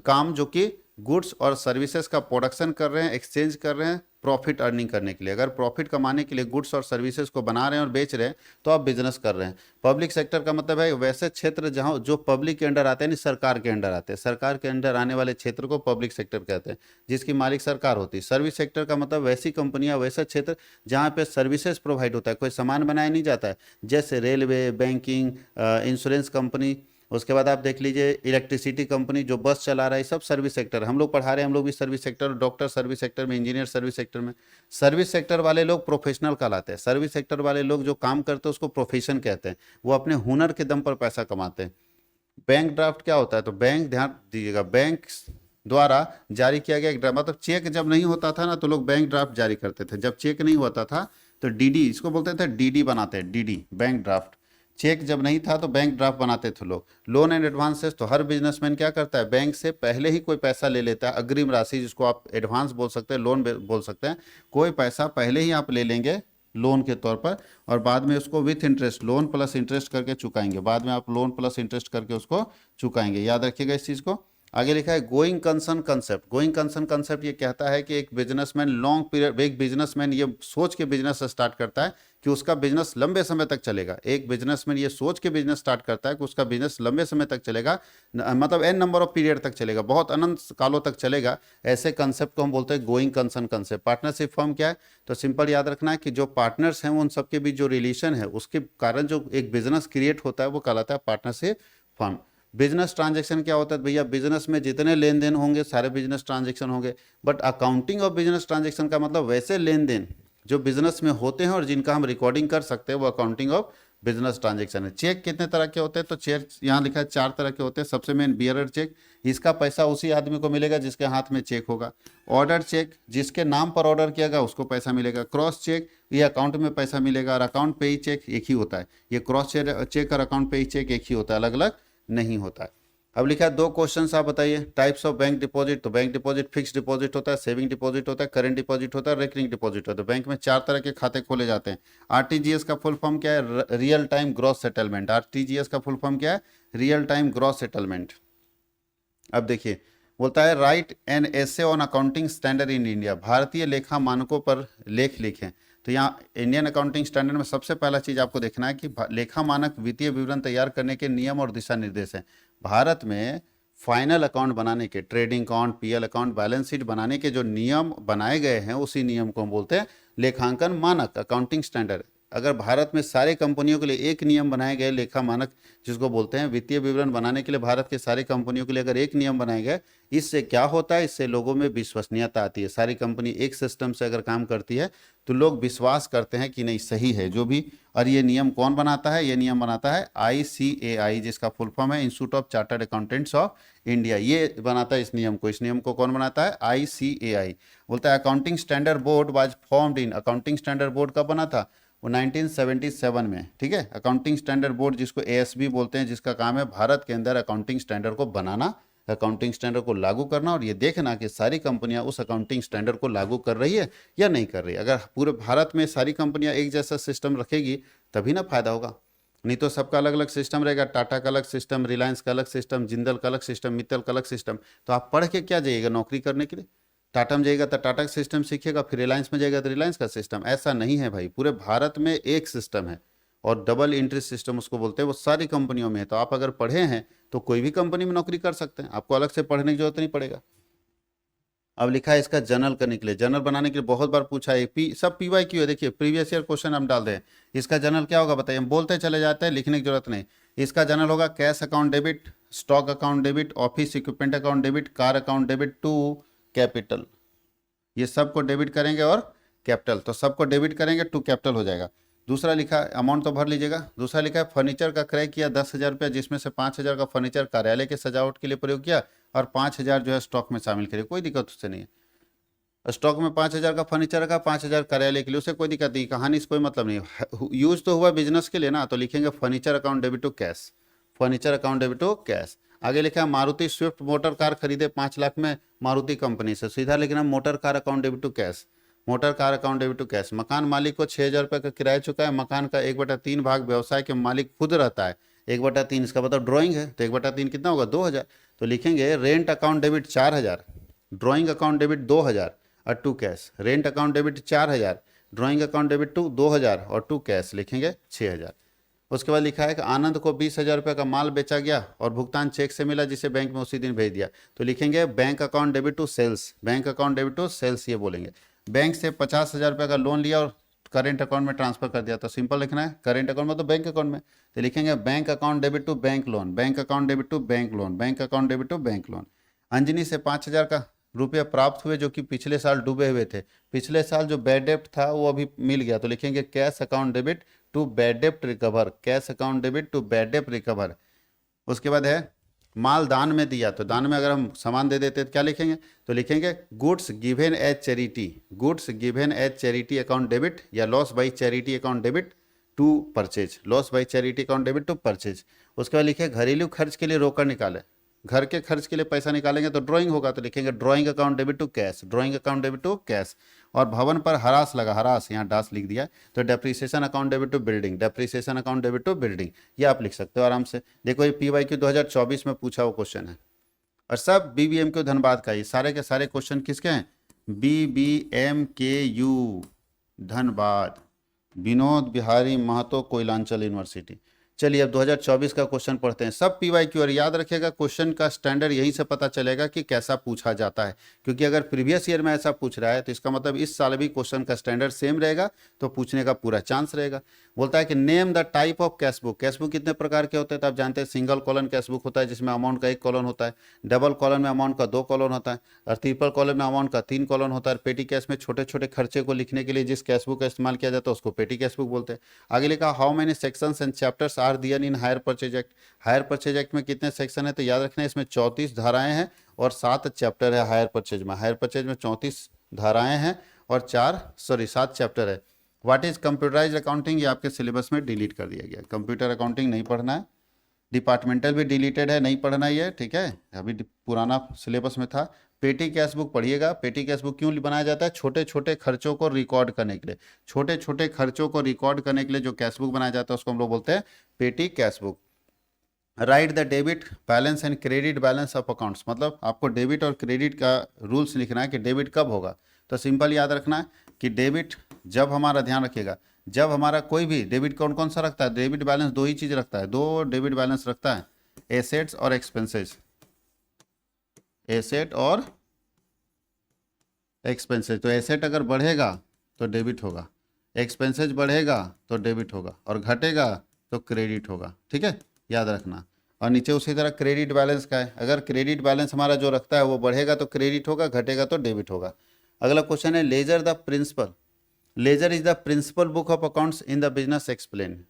काम जो कि गुड्स और सर्विसेज का प्रोडक्शन कर रहे हैं, एक्सचेंज कर रहे हैं प्रॉफिट अर्निंग करने के लिए। अगर प्रॉफिट कमाने के लिए गुड्स और सर्विसेज को बना रहे हैं और बेच रहे हैं तो आप बिजनेस कर रहे हैं। पब्लिक सेक्टर का मतलब है वैसे क्षेत्र जहां जो पब्लिक के अंडर आते हैं, नहीं सरकार के अंडर आते हैं, सरकार के अंडर आने वाले क्षेत्र को पब्लिक सेक्टर कहते हैं, जिसकी मालिक सरकार होती है। सर्विस सेक्टर का मतलब वैसी कंपनियां, वैसा क्षेत्र जहां पे सर्विसेज प्रोवाइड होता है, कोई सामान बनाया नहीं जाता है, जैसे रेलवे, बैंकिंग, इंश्योरेंस कंपनी। उसके बाद आप देख लीजिए इलेक्ट्रिसिटी कंपनी जो बस चला रहा है, सब सर्विस सेक्टर। हम लोग पढ़ा रहे हैं, हम लोग भी service sector, doctor service sector में, इंजीनियर सर्विस सेक्टर में। सर्विस सेक्टर वाले लोग प्रोफेशनल कहलाते हैं। सर्विस सेक्टर वाले लोग जो काम करते हैं उसको प्रोफेशन कहते हैं, वो अपने हुनर के दम पर पैसा कमाते हैं। बैंक ड्राफ्ट क्या होता है, तो बैंक, ध्यान दीजिएगा, बैंक द्वारा जारी किया गया एक ड्राफ्ट, मतलब चेक जब नहीं होता था ना तो लोग बैंक ड्राफ्ट जारी करते थे। जब चेक नहीं होता था तो डीडी, इसको बोलते थे, डीडी बनाते हैं, डीडी, बैंक ड्राफ्ट। चेक जब नहीं था तो बैंक ड्राफ्ट बनाते थे लोग। लोन एंड एडवांसेस, तो हर बिजनेसमैन क्या करता है, बैंक से पहले ही कोई पैसा ले लेता है, अग्रिम राशि, जिसको आप एडवांस बोल सकते हैं, लोन बोल सकते हैं। कोई पैसा पहले ही आप ले लेंगे लोन के तौर पर और बाद में उसको with interest, loan plus interest करके चुकाएंगे। बाद में आप लोन प्लस इंटरेस्ट करके उसको चुकाएंगे, याद रखिएगा इस चीज़ को। आगे लिखा है going concern concept. Going concern concept ये कहता है कि एक बिजनेसमैन लॉन्ग पीरियड, एक बिजनेसमैन ये सोच के बिजनेस स्टार्ट करता है कि उसका बिजनेस लंबे समय तक चलेगा। एक बिजनेसमैन ये सोच के बिजनेस स्टार्ट करता है कि उसका बिजनेस लंबे समय तक चलेगा, मतलब एन नंबर ऑफ पीरियड तक चलेगा, बहुत अनंत कालों तक चलेगा। ऐसे कंसेप्ट को हम बोलते हैं going concern concept. Partnership firm क्या है, तो सिंपल याद रखना है कि जो पार्टनर्स हैं उन सबके बीच जो रिलेशन है, उसके कारण जो एक बिजनेस क्रिएट होता है वो कहलाता है पार्टनरशिप फर्म। बिजनेस ट्रांजैक्शन क्या होता है भैया, बिजनेस में जितने लेन देन होंगे सारे बिजनेस ट्रांजैक्शन होंगे। But accounting of business transaction का मतलब वैसे लेन देन जो बिजनेस में होते हैं और जिनका हम रिकॉर्डिंग कर सकते हैं, वो अकाउंटिंग ऑफ बिजनेस ट्रांजैक्शन है। चेक कितने तरह के होते हैं, तो चेक यहाँ लिखा है 4 तरह के होते हैं। सबसे मेन बियरर चेक, इसका पैसा उसी आदमी को मिलेगा जिसके हाथ में चेक होगा। ऑर्डर चेक, जिसके नाम पर ऑर्डर किया गया उसको पैसा मिलेगा। क्रॉस चेक, ये अकाउंट में पैसा मिलेगा। और अकाउंट पे ही चेक एक ही होता है, ये क्रॉस चेक और अकाउंट पे ही चेक एक ही होता है, अलग अलग नहीं होता है। अब लिखा है 2 क्वेश्चंस आप बताइए। टाइप्स ऑफ बैंक डिपॉजिट, तो बैंक डिपॉजिट फिक्स डिपॉजिट होता है, सेविंग डिपॉजिट होता है, करंट डिपॉजिट होता है, रेकरिंग डिपॉजिट होता है। बैंक में 4 तरह के खाते खोले जाते हैं। आरटीजीएस का फुल फॉर्म क्या है, real time gross settlement. RTGS का फुल फॉर्म क्या है, रियल टाइम ग्रॉस सेटलमेंट। अब देखिए, बोलता है right an essay on accounting standard in India, भारतीय लेखा मानकों पर लेख लिखें। तो यहाँ इंडियन अकाउंटिंग स्टैंडर्ड में सबसे पहला चीज आपको देखना है कि लेखा मानक वित्तीय विवरण तैयार करने के नियम और दिशा निर्देश हैं। भारत में फाइनल अकाउंट बनाने के, trading account, PL account, balance sheet बनाने के जो नियम बनाए गए हैं, उसी नियम को हम बोलते हैं लेखांकन मानक, अकाउंटिंग स्टैंडर्ड। अगर भारत में सारे कंपनियों के लिए एक नियम बनाए गए लेखा मानक, जिसको बोलते हैं वित्तीय विवरण बनाने के लिए भारत के सारे कंपनियों के लिए अगर एक नियम बनाए गए, इससे क्या होता है, इससे लोगों में विश्वसनीयता आती है। सारी कंपनी एक सिस्टम से अगर काम करती है तो लोग विश्वास करते हैं कि नहीं सही है जो भी। और ये नियम कौन बनाता है, ये नियम बनाता है ICAI, जिसका फुल फॉर्म है institute of chartered accountants of India. ये बनाता है इस नियम को। इस नियम को कौन बनाता है, ICAI। बोलता है accounting standard board was formed in, accounting standard board कब बना था, वो 1977 में। ठीक है, अकाउंटिंग स्टैंडर्ड बोर्ड जिसको ASB बोलते हैं, जिसका काम है भारत के अंदर अकाउंटिंग स्टैंडर्ड को बनाना, अकाउंटिंग स्टैंडर्ड को लागू करना और ये देखना कि सारी कंपनियां उस अकाउंटिंग स्टैंडर्ड को लागू कर रही है या नहीं कर रही है। अगर पूरे भारत में सारी कंपनियां एक जैसा सिस्टम रखेगी तभी ना फायदा होगा, नहीं तो सबका अलग अलग सिस्टम रहेगा। टाटा का अलग सिस्टम, रिलायंस का अलग सिस्टम, जिंदल का अलग सिस्टम, मित्तल का अलग सिस्टम। तो आप पढ़ के क्या जाइएगा नौकरी करने के लिए, टाटा में जाएगा तो टाटा का सिस्टम सीखेगा, फिर रिलायंस में जाएगा तो रिलायंस का सिस्टम। ऐसा नहीं है भाई, पूरे भारत में एक सिस्टम है और डबल एंट्री सिस्टम उसको बोलते हैं, वो सारी कंपनियों में है। तो आप अगर पढ़े हैं तो कोई भी कंपनी में नौकरी कर सकते हैं, आपको अलग से पढ़ने की जरूरत नहीं पड़ेगा। अब लिखा है इसका जनरल करने के लिए, जनरल बनाने के लिए बहुत बार पूछा है, सब PYQ है। देखिए प्रीवियस ईयर क्वेश्चन हम डाल दें, इसका जनरल क्या होगा बताइए, हम बोलते चले जाते हैं, लिखने की जरूरत नहीं। इसका जनरल होगा cash account debit, stock account debit, office equipment account debit, car account debit to capital. ये सबको डेबिट करेंगे और कैपिटल, तो सबको डेबिट करेंगे टू कैपिटल हो जाएगा। दूसरा लिखा है अमाउंट तो भर लीजिएगा। दूसरा लिखा है फर्नीचर का क्रय किया 10,000 रुपया, जिसमें से 5,000 का फर्नीचर कार्यालय के सजावट के लिए प्रयोग किया और 5,000 जो है स्टॉक में शामिल करिए, कोई दिक्कत उससे नहीं है। स्टॉक में 5,000 का फर्नीचर रखा, 5,000 कार्यालय के लिए, उसे कोई दिक्कत नहीं, कहानी से कोई मतलब नहीं, यूज तो हुआ बिजनेस के लिए ना, तो लिखेंगे furniture account debit to cash, furniture account debit to cash. आगे लिखा है मारुति स्विफ्ट मोटर कार खरीदे 5 लाख में मारुति कंपनी से, सीधा लिखना motor car account debit to cash, motor car account debit to cash. मकान मालिक को 6,000 रुपये का किराया चुका है, मकान का 1/3 भाग व्यवसाय के मालिक खुद रहता है, 1/3 इसका मतलब ड्राइंग है, तो 1/3 कितना होगा 2,000, तो लिखेंगे rent account debit 4,000, drawing account debit 2,000 और to cash. Rent account debit 4,000, drawing account debit to 2,000 और टू कैश लिखेंगे 6,000। उसके बाद लिखा है कि आनंद को 20,000 रुपये का माल बेचा गया और भुगतान चेक से मिला, जिसे बैंक में उसी दिन भेज दिया, तो लिखेंगे bank account debit to sales, bank account debit to sales ये बोलेंगे। बैंक से 50,000 रुपये का लोन लिया और करेंट अकाउंट में ट्रांसफर कर दिया, तो सिंपल लिखना है करेंट अकाउंट में तो बैंक अकाउंट में, तो लिखेंगे bank account debit to bank loan, bank account debit to bank loan, bank account debit to bank loan. Anjani से 5,000 का रुपये प्राप्त हुए जो कि पिछले साल डूबे हुए थे, पिछले साल जो बैड डेप्ट था वो अभी मिल गया, तो लिखेंगे cash account debit to bad डेप्ट recover, cash account debit to bad डेप्ट रिकवर। उसके बाद है माल दान में दिया, तो दान में अगर हम सामान दे देते तो क्या लिखेंगे, तो लिखेंगे goods given as charity, goods given as charity account debit, या loss by charity account debit to purchase, loss by charity account debit to purchase. उसके बाद लिखे घरेलू खर्च के लिए रोकड़ निकाले, घर के खर्च के लिए पैसा निकालेंगे तो ड्राइंग होगा, तो लिखेंगे drawing account debit to cash, drawing account debit to cash. और भवन पर हरास लगा, हरास यहाँ डास लिख दिया, तो depreciation account debit to building, depreciation account debit to building, ये आप लिख सकते हो आराम से। देखो ये PYQ 2024 में पूछा हुआ क्वेश्चन है, और सब BBMQ धनबाद का, ये सारे के सारे क्वेश्चन किसके हैं, BBMKU धनबाद, विनोद बिहारी महतो कोयलांचल यूनिवर्सिटी। चलिए अब 2024 का क्वेश्चन पढ़ते हैं, सब PYQ, और याद रखिएगा क्वेश्चन का स्टैंडर्ड यहीं से पता चलेगा कि कैसा पूछा जाता है, क्योंकि अगर प्रीवियस ईयर में ऐसा पूछ रहा है तो इसका मतलब इस साल भी क्वेश्चन का स्टैंडर्ड सेम रहेगा, तो पूछने का पूरा चांस रहेगा। बोलता है कि name the type of cash book, cash book कितने प्रकार के होते हैं तो आप जानते हैं, सिंगल कॉलम कैश बुक होता है जिसमें अमाउंट का 1 कॉलम होता है, डबल कॉलम में अमाउंट का 2 कॉलम होता है, और ट्रिपल कॉलम में अमाउंट का 3 कॉलम होता है। पेटी कैश में छोटे छोटे खर्चे को लिखने के लिए जिस कैश बुक का इस्तेमाल किया जाता है उसको पेटी कैश बुक बोलते हैं। आगे लिखा how many sections and chapters are there in hire purchase act, hire purchase act में कितने सेक्शन है, तो याद रखना इसमें 34 धाराएं हैं और 7 चैप्टर है हायर परचेज में, हायर परचेज में 34 धाराएं हैं और 7 चैप्टर है। व्हाट इज कंप्यूटराइज अकाउंटिंग, ये आपके सिलेबस में डिलीट कर दिया गया, कंप्यूटर अकाउंटिंग नहीं पढ़ना है, डिपार्टमेंटल भी डिलीटेड है, नहीं पढ़ना ये, ठीक है, अभी पुराना सिलेबस में था। पेटी कैश बुक पढ़िएगा, पेटी कैश बुक क्यों बनाया जाता है, छोटे छोटे खर्चों को रिकॉर्ड करने के लिए, छोटे छोटे खर्चों को रिकॉर्ड करने के लिए जो कैश बुक बनाया जाता है उसको हम लोग बोलते हैं पेटी cash book. Right the debit balance and credit balance of accounts, मतलब आपको डेबिट और क्रेडिट का रूल्स लिखना है कि डेबिट कब होगा, तो सिंपल याद रखना है कि डेबिट जब हमारा, ध्यान रखिएगा, जब हमारा कोई भी डेबिट कौन कौन सा रखता है, डेबिट बैलेंस 2 ही चीज रखता है, 2 डेबिट बैलेंस रखता है, एसेट्स और एक्सपेंसेस, एसेट और एक्सपेंसेस। तो एसेट अगर बढ़ेगा तो डेबिट होगा, एक्सपेंसेस बढ़ेगा तो डेबिट होगा, और घटेगा तो क्रेडिट होगा, ठीक है, याद रखना। और नीचे उसी तरह क्रेडिट बैलेंस का है, अगर क्रेडिट बैलेंस हमारा जो रखता है वो बढ़ेगा तो क्रेडिट होगा, घटेगा तो डेबिट होगा। अगला क्वेश्चन है ledger the principal, ledger is the principal book of accounts in the business explain.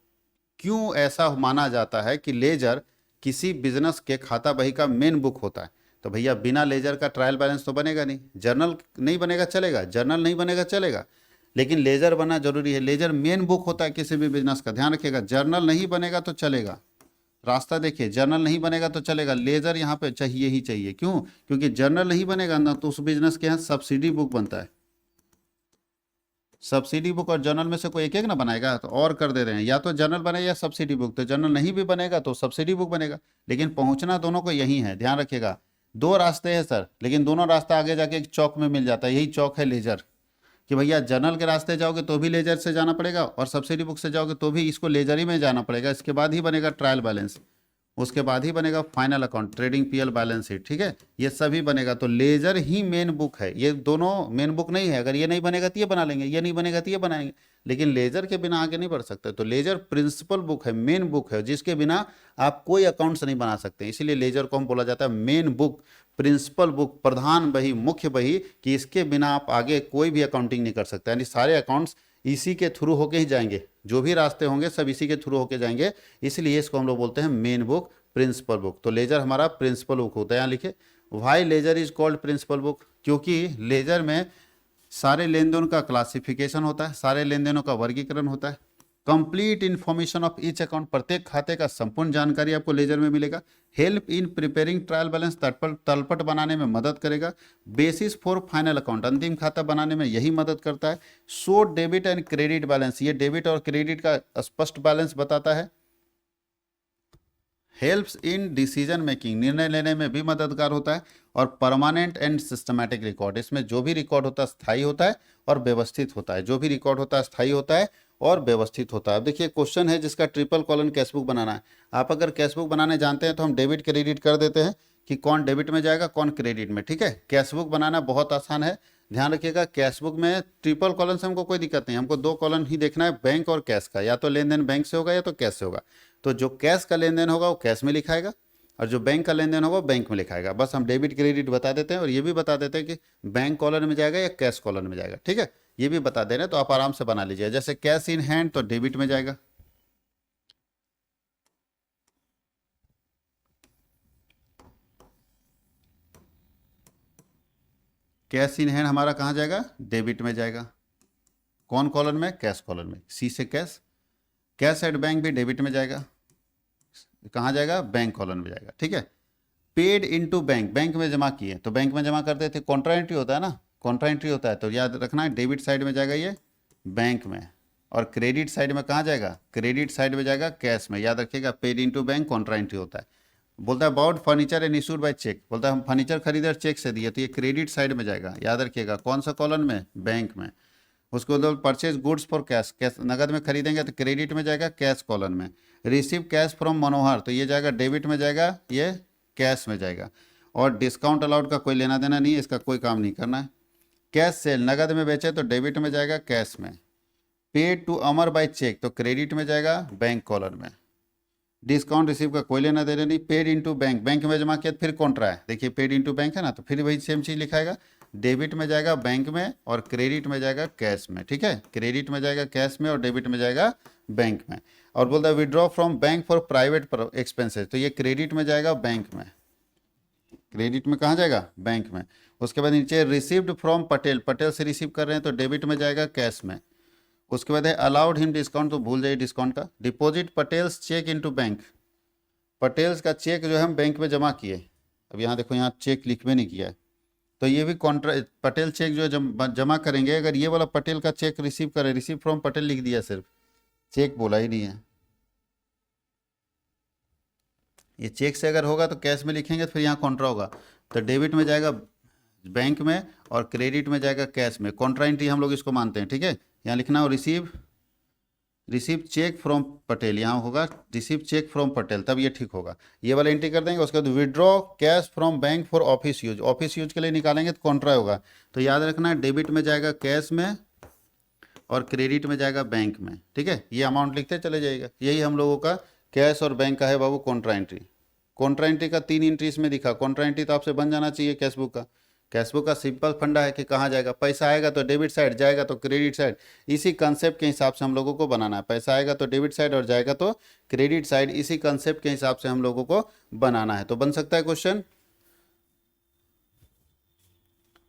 क्यों ऐसा माना जाता है कि लेजर किसी बिजनेस के खाता बही का मेन बुक होता है, तो भैया बिना लेजर का ट्रायल बैलेंस तो बनेगा नहीं, जर्नल नहीं बनेगा चलेगा, जर्नल नहीं बनेगा चलेगा, लेकिन लेजर बनना जरूरी है। लेजर मेन बुक होता है किसी भी बिजनेस का, ध्यान रखिएगा, जर्नल नहीं बनेगा तो चलेगा, रास्ता देखिए, जर्नल नहीं बनेगा तो चलेगा, लेजर यहाँ पे चाहिए ही चाहिए। क्यों, क्योंकि जर्नल नहीं बनेगा ना तो उस बिजनेस के यहाँ सब्सिडी बुक बनता है, सब्सिडी बुक और जर्नल में से कोई एक एक ना बनाएगा, तो और कर दे रहे हैं, या तो जर्नल बने या सब्सिडी बुक, तो जर्नल नहीं भी बनेगा तो सब्सिडी बुक बनेगा, लेकिन पहुंचना दोनों को यही है, ध्यान रखिएगा। 2 रास्ते हैं सर, लेकिन दोनों रास्ता आगे जाके एक चौक में मिल जाता है, यही चौक है लेजर, कि भैया जर्नल के रास्ते जाओगे तो भी लेजर से जाना पड़ेगा और सब्सिडी बुक से जाओगे तो भी इसको लेजर ही में जाना पड़ेगा, इसके बाद ही बनेगा ट्रायल बैलेंस। उसके बाद ही बनेगा final account, trading PL, balance sheet, ठीक है, ये सभी बनेगा। तो लेजर ही मेन बुक है, ये दोनों मेन बुक नहीं है। अगर ये नहीं बनेगा तो ये बना लेंगे, ये नहीं बनेगा तो ये बनाएंगे, लेकिन लेजर के बिना आगे नहीं बढ़ सकते। तो लेजर प्रिंसिपल बुक है, मेन बुक है, जिसके बिना आप कोई अकाउंट्स नहीं बना सकते। इसीलिए लेजर को हम बोला जाता है मेन बुक, प्रिंसिपल बुक, प्रधान बही, मुख्य बही, कि इसके बिना आप आगे कोई भी अकाउंटिंग नहीं कर सकते। यानी सारे अकाउंट्स इसी के थ्रू होके ही जाएंगे, जो भी रास्ते होंगे सब इसी के थ्रू होके जाएंगे। इसलिए इसको हम लोग बोलते हैं मेन बुक, प्रिंसिपल बुक। तो लेजर हमारा प्रिंसिपल बुक होता है। यहाँ लिखे why ledger is called principal book, क्योंकि लेजर में सारे लेन देन का क्लासिफिकेशन होता है, सारे लेन देनों का वर्गीकरण होता है, complete information of each account, प्रत्येक खाते का संपूर्ण जानकारी आपको लेजर में मिलेगा। Help in preparing trial balance, तलपट बनाने में मदद करेगा। बेसिस फॉर फाइनल अकाउंट, अंतिम खाता बनाने में यही मदद करता है। Show debit and credit balance, ये डेबिट और क्रेडिट का स्पष्ट बैलेंस बताता है। हेल्प्स इन डिसीजन मेकिंग, निर्णय लेने में भी मददगार होता है। और परमानेंट एंड सिस्टमैटिक रिकॉर्ड, इसमें जो भी रिकॉर्ड होता है स्थायी होता है और व्यवस्थित होता है। जो भी रिकॉर्ड होता है स्थायी होता है और व्यवस्थित होता है। अब देखिए क्वेश्चन है जिसका ट्रिपल कॉलम कैशबुक बनाना है। आप अगर कैशबुक बनाने जानते हैं तो हम डेबिट क्रेडिट कर देते हैं कि कौन डेबिट में जाएगा कौन क्रेडिट में, ठीक है। कैशबुक बनाना बहुत आसान है। ध्यान रखिएगा कैशबुक में ट्रिपल कॉलम से हमको कोई दिक्कत नहीं, हमको दो कॉलम ही देखना है, बैंक और कैश का। या तो लेन देन बैंक से होगा या तो कैश से होगा। तो जो कैश का लेन देन होगा वो कैश में लिखाएगा और जो बैंक का लेन देन होगा वो बैंक में लिखाएगा। बस हम डेबिट क्रेडिट बता देते हैं और ये भी बता देते हैं कि बैंक कॉलम में जाएगा या कैश कॉलम में जाएगा, ठीक है। ये भी बता दे रहे हैं तो आप आराम से बना लीजिए। जैसे कैश इन हैंड तो डेबिट में जाएगा, कैश इन हैंड हमारा कहाँ जाएगा, डेबिट में जाएगा। कौन कॉलम में, कैश कॉलम में, सी से कैश। कैश एट बैंक भी डेबिट में जाएगा, कहाँ जाएगा, बैंक कॉलम में जाएगा, ठीक है। पेड इनटू बैंक, बैंक में जमा किए तो बैंक में जमा करते थे, कॉन्ट्रा एंट्री होता है ना, कॉन्ट्रा एंट्री होता है। तो याद रखना है डेबिट साइड में जाएगा ये बैंक में, और क्रेडिट साइड में कहाँ जाएगा, क्रेडिट साइड में जाएगा कैश में। याद रखिएगा paid into bank contra entry होता है। बोलता है about furniture and issued by cheque, बोलता है हम फर्नीचर खरीदे और चेक से दिए, तो ये क्रेडिट साइड में जाएगा। याद रखिएगा कौन सा कॉलम में, बैंक में। उसको तो purchase goods for cash, cash नगद में खरीदेंगे तो क्रेडिट में जाएगा कैश कॉलम में। रिसीव कैश फ्रॉम मनोहर तो ये जाएगा डेबिट में जाएगा, ये कैश में जाएगा। और डिस्काउंट अलाउड का कोई लेना देना नहीं है, इसका कोई काम नहीं करना है। कैश सेल नगद में बेचे तो डेबिट में जाएगा कैश में। Paid to Amar by cheque तो क्रेडिट में जाएगा बैंक कॉलम में। डिस्काउंट रिसीव का कोई लेना देना नहीं। पेड इनटू बैंक, बैंक में जमा किया फिर कॉन्ट्रा है, देखिए पेड इनटू बैंक है ना, तो फिर वही सेम चीज़ लिखाएगा, डेबिट में जाएगा बैंक में और क्रेडिट में जाएगा कैश में, ठीक है। क्रेडिट में जाएगा कैश में और डेबिट में जाएगा बैंक में। और बोलता है withdraw from bank for private expenses तो ये क्रेडिट में जाएगा बैंक में, क्रेडिट में कहाँ जाएगा, बैंक में। उसके बाद नीचे रिसीव्ड फ्रॉम पटेल, पटेल से रिसीव कर रहे हैं तो डेबिट में जाएगा कैश में। उसके बाद है अलाउड हिम डिस्काउंट तो भूल जाइए डिस्काउंट का। Deposit Patel's cheque into bank, Patel's का चेक जो है हम बैंक में जमा किए। अब यहाँ देखो यहाँ चेक लिख में नहीं किया है, तो ये भी कॉन्ट्रा पटेल चेक जो जमा करेंगे, अगर ये वाला पटेल का चेक रिसीव करें, रिसीव फ्रॉम पटेल लिख दिया, सिर्फ चेक बोला ही नहीं है। ये चेक से अगर होगा तो कैश में लिखेंगे तो फिर यहाँ कॉन्ट्रा होगा, तो डेबिट में जाएगा बैंक में और क्रेडिट में जाएगा कैश में। कॉन्ट्रा एंट्री हम लोग इसको मानते हैं, ठीक है। यहाँ लिखना हो रिसीव चेक फ्रॉम पटेल, यहाँ होगा रिसीव चेक फ्रॉम पटेल, तब ये ठीक होगा। ये वाला एंट्री कर देंगे। उसके बाद withdraw cash from bank for office use, office use के लिए निकालेंगे तो कॉन्ट्रा होगा। तो याद रखना है डेबिट में जाएगा कैश में और क्रेडिट में जाएगा बैंक में, ठीक है। ये अमाउंट लिखते चले जाएगा। यही हम लोगों का कैश और बैंक का है बाबू कॉन्ट्रा एंट्री। कॉन्ट्रा एंट्री का 3 एंट्री इसमें दिखा, कॉन्ट्रा एंट्री तो आपसे बन जाना चाहिए कैशबुक का। कैशबुक का सिंपल फंडा है कि कहाँ जाएगा, पैसा आएगा तो डेबिट साइड, जाएगा तो क्रेडिट साइड। इसी कंसेप्ट के हिसाब से हम लोगों को बनाना है, पैसा आएगा तो डेबिट साइड और जाएगा तो क्रेडिट साइड, इसी कंसेप्ट के हिसाब से हम लोगों को बनाना है। तो बन सकता है क्वेश्चन।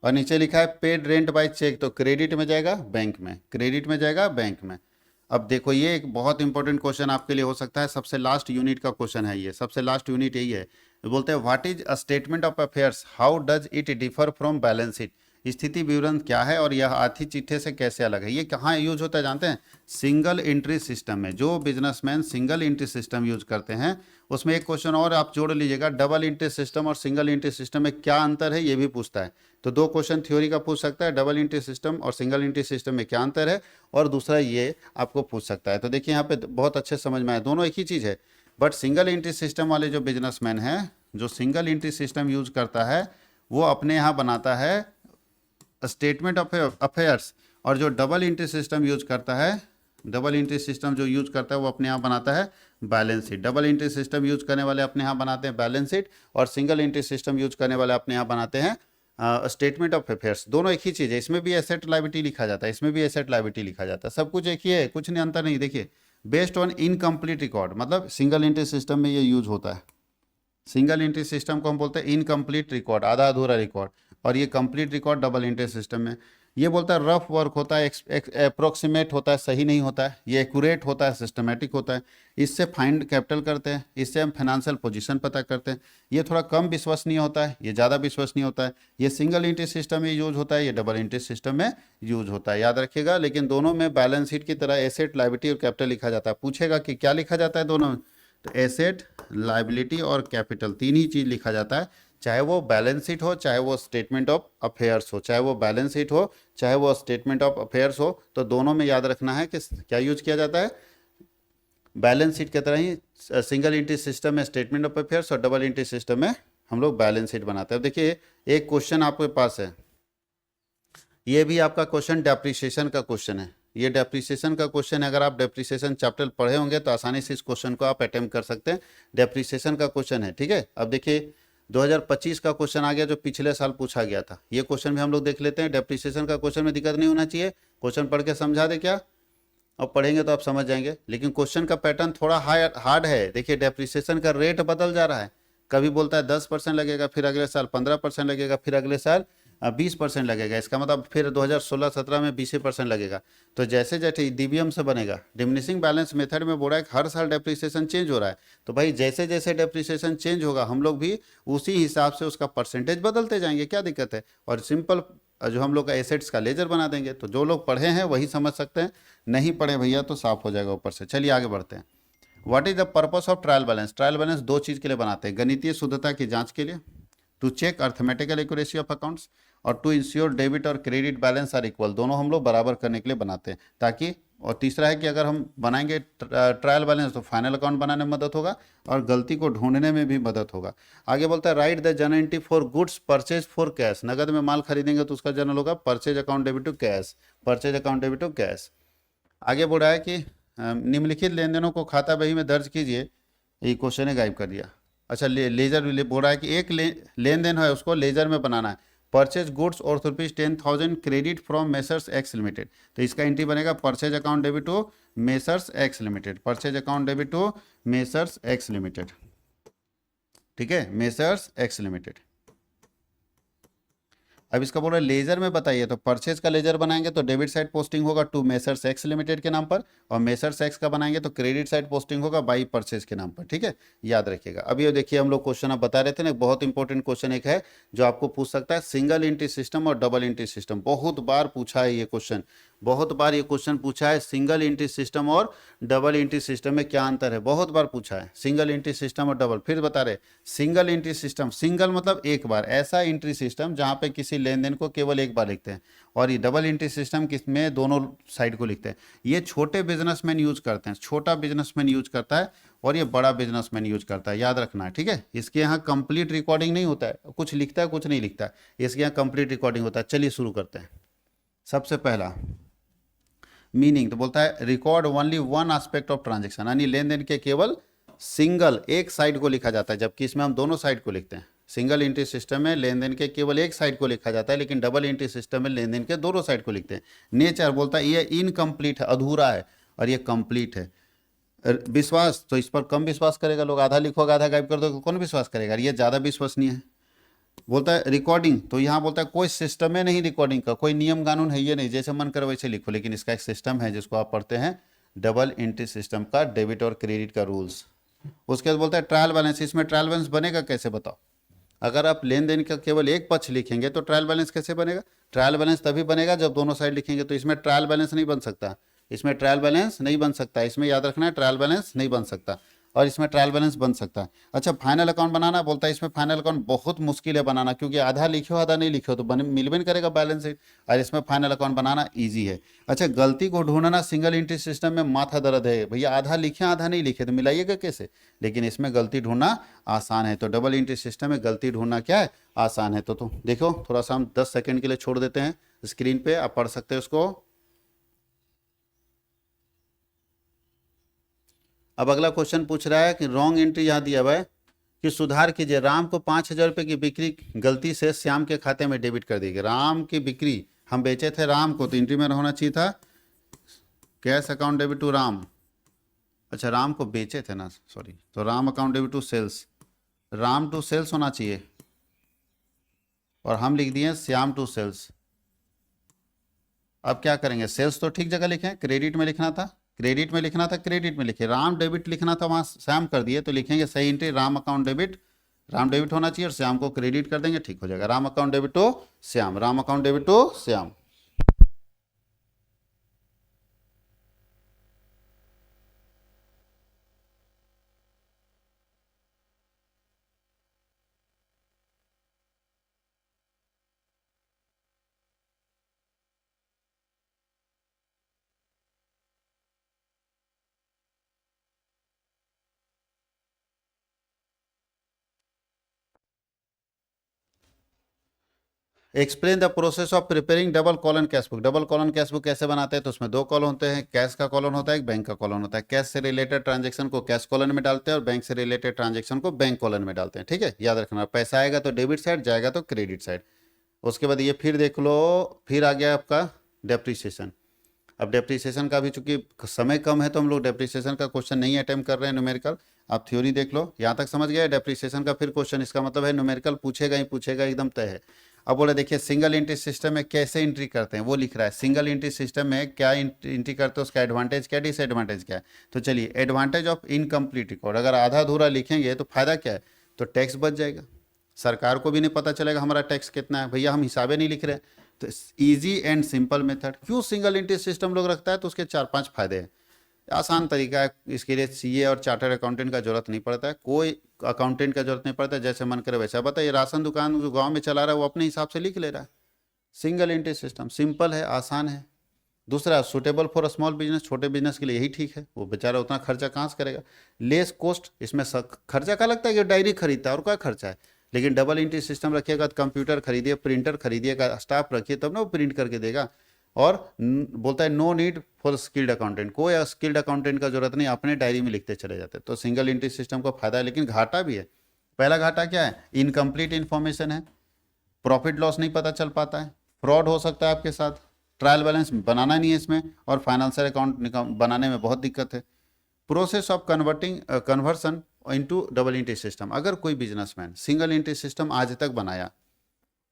और नीचे लिखा है पेड रेंट बाय चेक तो क्रेडिट में जाएगा बैंक में, क्रेडिट में जाएगा बैंक में। अब देखो ये एक बहुत इंपॉर्टेंट क्वेश्चन आपके लिए हो सकता है, सबसे लास्ट यूनिट का क्वेश्चन है ये, सबसे लास्ट यूनिट यही है। बोलते हैं what is a statement of affairs, how does it differ from balance sheet, स्थिति विवरण क्या है और यह आर्थिक चिट्ठे से कैसे अलग है। ये कहाँ यूज होता है जानते हैं, सिंगल एंट्री सिस्टम में। जो businessman single entry system use करते हैं उसमें एक क्वेश्चन और आप जोड़ लीजिएगा, डबल एंट्री सिस्टम और सिंगल एंट्री सिस्टम में क्या अंतर है ये भी पूछता है। तो 2 क्वेश्चन थ्योरी का पूछ सकता है, डबल एंट्री सिस्टम और सिंगल एंट्री सिस्टम में क्या अंतर है, और दूसरा ये आपको पूछ सकता है। तो देखिए यहाँ पे बहुत अच्छे समझ में आया, दोनों एक ही चीज़ है। बट सिंगल एंट्री सिस्टम वाले जो बिजनेसमैन हैं, जो सिंगल एंट्री सिस्टम यूज करता है, वो अपने यहाँ बनाता है स्टेटमेंट ऑफ अफेयर्स, और जो डबल एंट्री सिस्टम यूज करता है, डबल एंट्री सिस्टम जो यूज करता है वो अपने यहाँ बनाता है balance sheet. Double entry system use करने वाले अपने यहाँ बनाते हैं बैलेंस शीट, और सिंगल एंट्री सिस्टम यूज करने वाले अपने यहाँ बनाते हैं स्टेटमेंट ऑफ अफेयर्स। दोनों एक ही चीज़ है, इसमें भी एसेट लायबिलिटी लिखा जाता है, इसमें भी एसेट लायबिलिटी लिखा जाता है, सब कुछ एक ही है, कुछ नहीं अंतर नहीं। देखिए बेस्ड ऑन इनकम्प्लीट रिकॉर्ड, मतलब सिंगल एंट्री सिस्टम में ये यूज होता है। सिंगल एंट्री सिस्टम को हम बोलते हैं इनकम्प्लीट रिकॉर्ड, आधा अधूरा रिकॉर्ड, और ये complete record double entry system में। ये बोलता है रफ वर्क होता है, अप्रोक्सीमेट होता है, सही नहीं होता है, ये एक्यूरेट होता है, सिस्टमेटिक होता है, इससे फाइंड कैपिटल करते हैं, इससे हम फाइनेंशियल पोजीशन पता करते हैं। ये थोड़ा कम विश्वसनीय होता है, ये ज़्यादा विश्वसनीय होता है। ये सिंगल एंट्री सिस्टम में यूज होता है, ये डबल एंट्री सिस्टम में यूज होता है, याद रखिएगा। लेकिन दोनों में बैलेंस शीट की तरह एसेट लायबिलिटी और कैपिटल लिखा जाता है। पूछेगा कि क्या लिखा जाता है दोनों में, तो एसेट लायबिलिटी और कैपिटल तीन ही चीज़ लिखा जाता है, चाहे वो बैलेंस शीट हो, चाहे वो स्टेटमेंट ऑफ अफेयर्स हो, चाहे वो बैलेंस शीट हो, चाहे वो स्टेटमेंट ऑफ अफेयर्स हो। तो दोनों में याद रखना है कि क्या यूज किया जाता है, बैलेंस शीट की तरह ही सिंगल एंट्री सिस्टम में स्टेटमेंट ऑफ अफेयर्स, और डबल एंट्री सिस्टम में हम लोग बैलेंस शीट बनाते हैं। अब देखिए एक क्वेश्चन आपके पास है, ये भी आपका क्वेश्चन डेप्रिसिएशन का क्वेश्चन है। ये डेप्रिसिएशन का क्वेश्चन है, अगर आप डेप्रिसिएशन चैप्टर पढ़े होंगे तो आसानी से इस क्वेश्चन को आप अटेम्प्ट कर सकते हैं। डेप्रिसिएशन का क्वेश्चन है, ठीक है। अब देखिए 2025 का क्वेश्चन आ गया जो पिछले साल पूछा गया था, ये क्वेश्चन भी हम लोग देख लेते हैं। डेप्रिसिएशन का क्वेश्चन में दिक्कत नहीं होना चाहिए, क्वेश्चन पढ़ के समझा दे क्या, अब पढ़ेंगे तो आप समझ जाएंगे। लेकिन क्वेश्चन का पैटर्न थोड़ा हार्ड है। देखिए डेप्रिसिएशन का रेट बदल जा रहा है, कभी बोलता है 10% लगेगा, फिर अगले साल 15% लगेगा, फिर अगले साल 20% लगेगा। इसका मतलब फिर 2016-17 में 20% लगेगा। तो जैसे जैसे डीबीएम से बनेगा, डिमिनिशिंग बैलेंस मेथड में बोल रहा है कि हर साल डेप्रिसिएशन चेंज हो रहा है। तो भाई जैसे जैसे डेप्रिसिएशन चेंज होगा हम लोग भी उसी हिसाब से उसका परसेंटेज बदलते जाएंगे, क्या दिक्कत है। और सिंपल जो हम लोग का एसेट्स का लेजर बना देंगे। तो जो लोग पढ़े हैं वही समझ सकते हैं, नहीं पढ़े भैया तो साफ हो जाएगा ऊपर से। चलिए आगे बढ़ते हैं। What is the purpose of trial balance. Trial balance दो चीज़ के लिए बनाते हैं, गणितीय शुद्धता की जांच के लिए, to check arithmetical accuracy of accounts, और टू इंश्योर डेबिट और क्रेडिट बैलेंस आर इक्वल, दोनों हम लोग बराबर करने के लिए बनाते हैं ताकि। और तीसरा है कि अगर हम बनाएंगे ट्रायल बैलेंस तो फाइनल अकाउंट बनाने में मदद होगा और गलती को ढूंढने में भी मदद होगा। आगे बोलता है write the journal entry for goods purchase for cash. नगद में माल खरीदेंगे तो उसका जर्नल होगा purchase account debit to cash, purchase account debit to cash. आगे बोल रहा है कि निम्नलिखित लेन देनों को खाता बही में दर्ज कीजिए। ये क्वेश्चन ने गायब कर दिया। अच्छा लेजर बोल रहा है कि एक लेन देन है उसको लेजर में बनाना है। परचेज गुड्स और ₹10,000 credit from messrs X limited. तो इसका एंट्री बनेगा purchase account debit to messrs X limited, purchase account debit to messrs X limited, ठीक है, मेसर्स एक्स लिमिटेड। अब इसका बोल रहा है लेजर में बताइए, तो परचेज का लेजर बनाएंगे तो डेबिट साइड पोस्टिंग होगा टू मेसर्स एक्स लिमिटेड के नाम पर, और मेसर्स एक्स का बनाएंगे तो क्रेडिट साइड पोस्टिंग होगा बाई परचेज के नाम पर, ठीक है, याद रखिएगा। अब ये देखिए हम लोग क्वेश्चन आप बता रहे थे ना, बहुत इंपॉर्टेंट क्वेश्चन एक है जो आपको पूछ सकता है, सिंगल एंट्री सिस्टम और डबल एंट्री सिस्टम। बहुत बार पूछा है ये क्वेश्चन, बहुत बार ये क्वेश्चन पूछा है, सिंगल एंट्री सिस्टम और डबल एंट्री सिस्टम में क्या अंतर है, बहुत बार पूछा है। सिंगल एंट्री सिस्टम और डबल, फिर बता रहे सिंगल एंट्री सिस्टम, सिंगल मतलब एक बार, ऐसा एंट्री सिस्टम जहां पे किसी लेन देन को केवल एक बार लिखते हैं, और ये डबल एंट्री सिस्टम किसमें दोनों साइड को लिखते हैं। ये छोटे बिजनेसमैन यूज करते हैं, छोटा बिजनेसमैन यूज करता है और ये बड़ा बिजनेसमैन यूज करता है, याद रखना है, ठीक है। इसके यहाँ कंप्लीट रिकॉर्डिंग नहीं होता है, कुछ लिखता है कुछ नहीं लिखता है, इसके यहाँ कंप्लीट रिकॉर्डिंग होता है। चलिए शुरू करते हैं। सबसे पहला मीनिंग तो बोलता है record only one aspect of transaction, यानी लेन देन के केवल सिंगल एक साइड को लिखा जाता है, जबकि इसमें हम दोनों साइड को लिखते हैं। सिंगल एंट्री सिस्टम में लेन देन के केवल एक साइड को लिखा जाता है, लेकिन डबल एंट्री सिस्टम में लेन देन के दोनों साइड को लिखते हैं। नेचर बोलता है ये इनकम्प्लीट है, अधूरा है, और ये कंप्लीट है। विश्वास तो इस पर कम विश्वास करेगा लोग, आधा लिखोगे आधा गायब कर दोगे, कौन विश्वास करेगा, ये ज़्यादा विश्वसनीय है। बोलता है रिकॉर्डिंग, तो यहाँ बोलता है कोई सिस्टम है नहीं रिकॉर्डिंग का, कोई नियम कानून है ये नहीं, जैसे मन करे वैसे लिखो, लेकिन इसका एक सिस्टम है जिसको आप पढ़ते हैं डबल एंट्री सिस्टम का डेबिट और क्रेडिट का रूल्स। उसके बाद बोलता है ट्रायल बैलेंस, इसमें ट्रायल बैलेंस बनेगा कैसे बताओ। अगर आप लेन देन का केवल एक पक्ष लिखेंगे तो ट्रायल बैलेंस कैसे बनेगा। ट्रायल बैलेंस तभी बनेगा जब दोनों साइड लिखेंगे, तो इसमें ट्रायल बैलेंस नहीं बन सकता, इसमें ट्रायल बैलेंस नहीं बन सकता, इसमें याद रखना है ट्रायल बैलेंस नहीं बन सकता। और इसमें ट्रायल बैलेंस बन सकता है। अच्छा, फाइनल अकाउंट बनाना बोलता है, इसमें फाइनल अकाउंट बहुत मुश्किल है बनाना, क्योंकि आधा लिखे हो आधा नहीं लिखे हो तो मिल भी नहीं करेगा बैलेंस शीट, और इसमें फाइनल अकाउंट बनाना ईजी है। अच्छा, गलती को ढूंढना सिंगल एंट्री सिस्टम में माथा दर्द है भैया, आधा लिखे आधा नहीं लिखे तो मिलाइएगा कैसे, लेकिन इसमें गलती ढूंढना आसान है। तो डबल एंट्री सिस्टम में गलती ढूंढना क्या है, आसान है। तो देखो थोड़ा सा हम 10 सेकंड के लिए छोड़ देते हैं स्क्रीन पे, आप पढ़ सकते हैं उसको। अब अगला क्वेश्चन पूछ रहा है कि रॉन्ग एंट्री यहाँ दिया हुआ है कि सुधार कीजिए, राम को 5,000 रुपये की बिक्री गलती से श्याम के खाते में डेबिट कर दी गई। राम की बिक्री हम बेचे थे राम को, तो एंट्री में होना चाहिए था cash account debit to Ram. अच्छा, राम को बेचे थे ना, सॉरी, तो Ram account debit to sales, Ram to sales होना चाहिए, और हम लिख दिए श्याम टू सेल्स। अब क्या करेंगे, सेल्स तो ठीक जगह लिखें, क्रेडिट में लिखना था, क्रेडिट में लिखना था, क्रेडिट में लिखे, राम डेबिट लिखना था वहाँ श्याम कर दिए, तो लिखेंगे सही entry Ram account debit, Ram debit होना चाहिए और श्याम को क्रेडिट कर देंगे, ठीक हो जाएगा। Ram account debit to Shyam, Ram account debit to Shyam. Explain the process of preparing double column cash book. Double column cash book कैसे बनाते हैं, तो उसमें दो कॉलम होते हैं, कैश का कॉलम होता है, एक बैंक का कॉलम होता है। कैश से रिलेटेड ट्रांजेक्शन को कैश कॉलम में डालते हैं और बैंक से रिलेटेड ट्रांजेक्शन को बैंक कॉलम में डालते हैं, ठीक है, याद रखना। पैसा आएगा तो डेबिट साइड, जाएगा तो क्रेडिट साइड। उसके बाद ये फिर देख लो, फिर आ गया आपका डेप्रीसिएशन। अब डेप्रीसिएशन का भी चूंकि समय कम है तो हम लोग डेप्रीसिएशन का क्वेश्चन नहीं अटेम्प्ट कर रहे हैं न्यूमेरिकल। आप थ्योरी देख लो, यहाँ तक समझ गए। डेप्रीसिएशन का फिर क्वेश्चन, इसका मतलब है न्यूमेरिकल पूछेगा ही पूछेगा, एकदम तय है। अब बोले देखिए सिंगल एंट्री सिस्टम में कैसे एंट्री करते हैं, वो लिख रहा है। सिंगल एंट्री सिस्टम में क्या एंट्री करते हैं, उसका एडवांटेज क्या, डिसएडवांटेज क्या है। तो चलिए, एडवांटेज ऑफ इनकम्प्लीट रिकॉर्ड, अगर आधा अधूरा लिखेंगे तो फायदा क्या है, तो टैक्स बच जाएगा, सरकार को भी नहीं पता चलेगा हमारा टैक्स कितना है, भैया हम हिसाबे नहीं लिख रहे। तो इजी एंड सिंपल मेथड। क्यों सिंगल एंट्री सिस्टम लोग रखता है, तो उसके 4-5 फायदे हैं। आसान तरीका है, इसके लिए सीए और चार्टर्ड अकाउंटेंट का जरूरत नहीं पड़ता है, कोई अकाउंटेंट का जरूरत नहीं पड़ता है, जैसे मन करे वैसा। बताइए, राशन दुकान जो गांव में चला रहा है वो अपने हिसाब से लिख ले रहा है। सिंगल एंट्री सिस्टम सिंपल है, आसान है। दूसरा, सुटेबल फॉर स्मॉल बिजनेस, छोटे बिजनेस के लिए यही ठीक है, वो बेचारा उतना खर्चा कहाँ से करेगा। लेस कॉस्ट, इसमें खर्चा क्या लगता है कि डायरी खरीदता है और क्या खर्चा है। लेकिन डबल एंट्री सिस्टम रखिएगा तो कंप्यूटर खरीदिए, प्रिंटर खरीदिएगा, स्टाफ रखिए, तब ना वो प्रिंट करके देगा। और बोलता है no need for skilled accountant, कोई स्किल्ड अकाउंटेंट का जरूरत नहीं, अपने डायरी में लिखते चले जाते हैं। तो सिंगल एंट्री सिस्टम का फायदा है, लेकिन घाटा भी है। पहला घाटा क्या है, इनकम्प्लीट इन्फॉर्मेशन है, प्रॉफिट लॉस नहीं पता चल पाता है, फ्रॉड हो सकता है आपके साथ, ट्रायल बैलेंस बनाना नहीं है इसमें, और फाइनेंशियल अकाउंट बनाने में बहुत दिक्कत है। Process of conversion into double entry system. अगर कोई बिजनेसमैन सिंगल एंट्री सिस्टम आज तक बनाया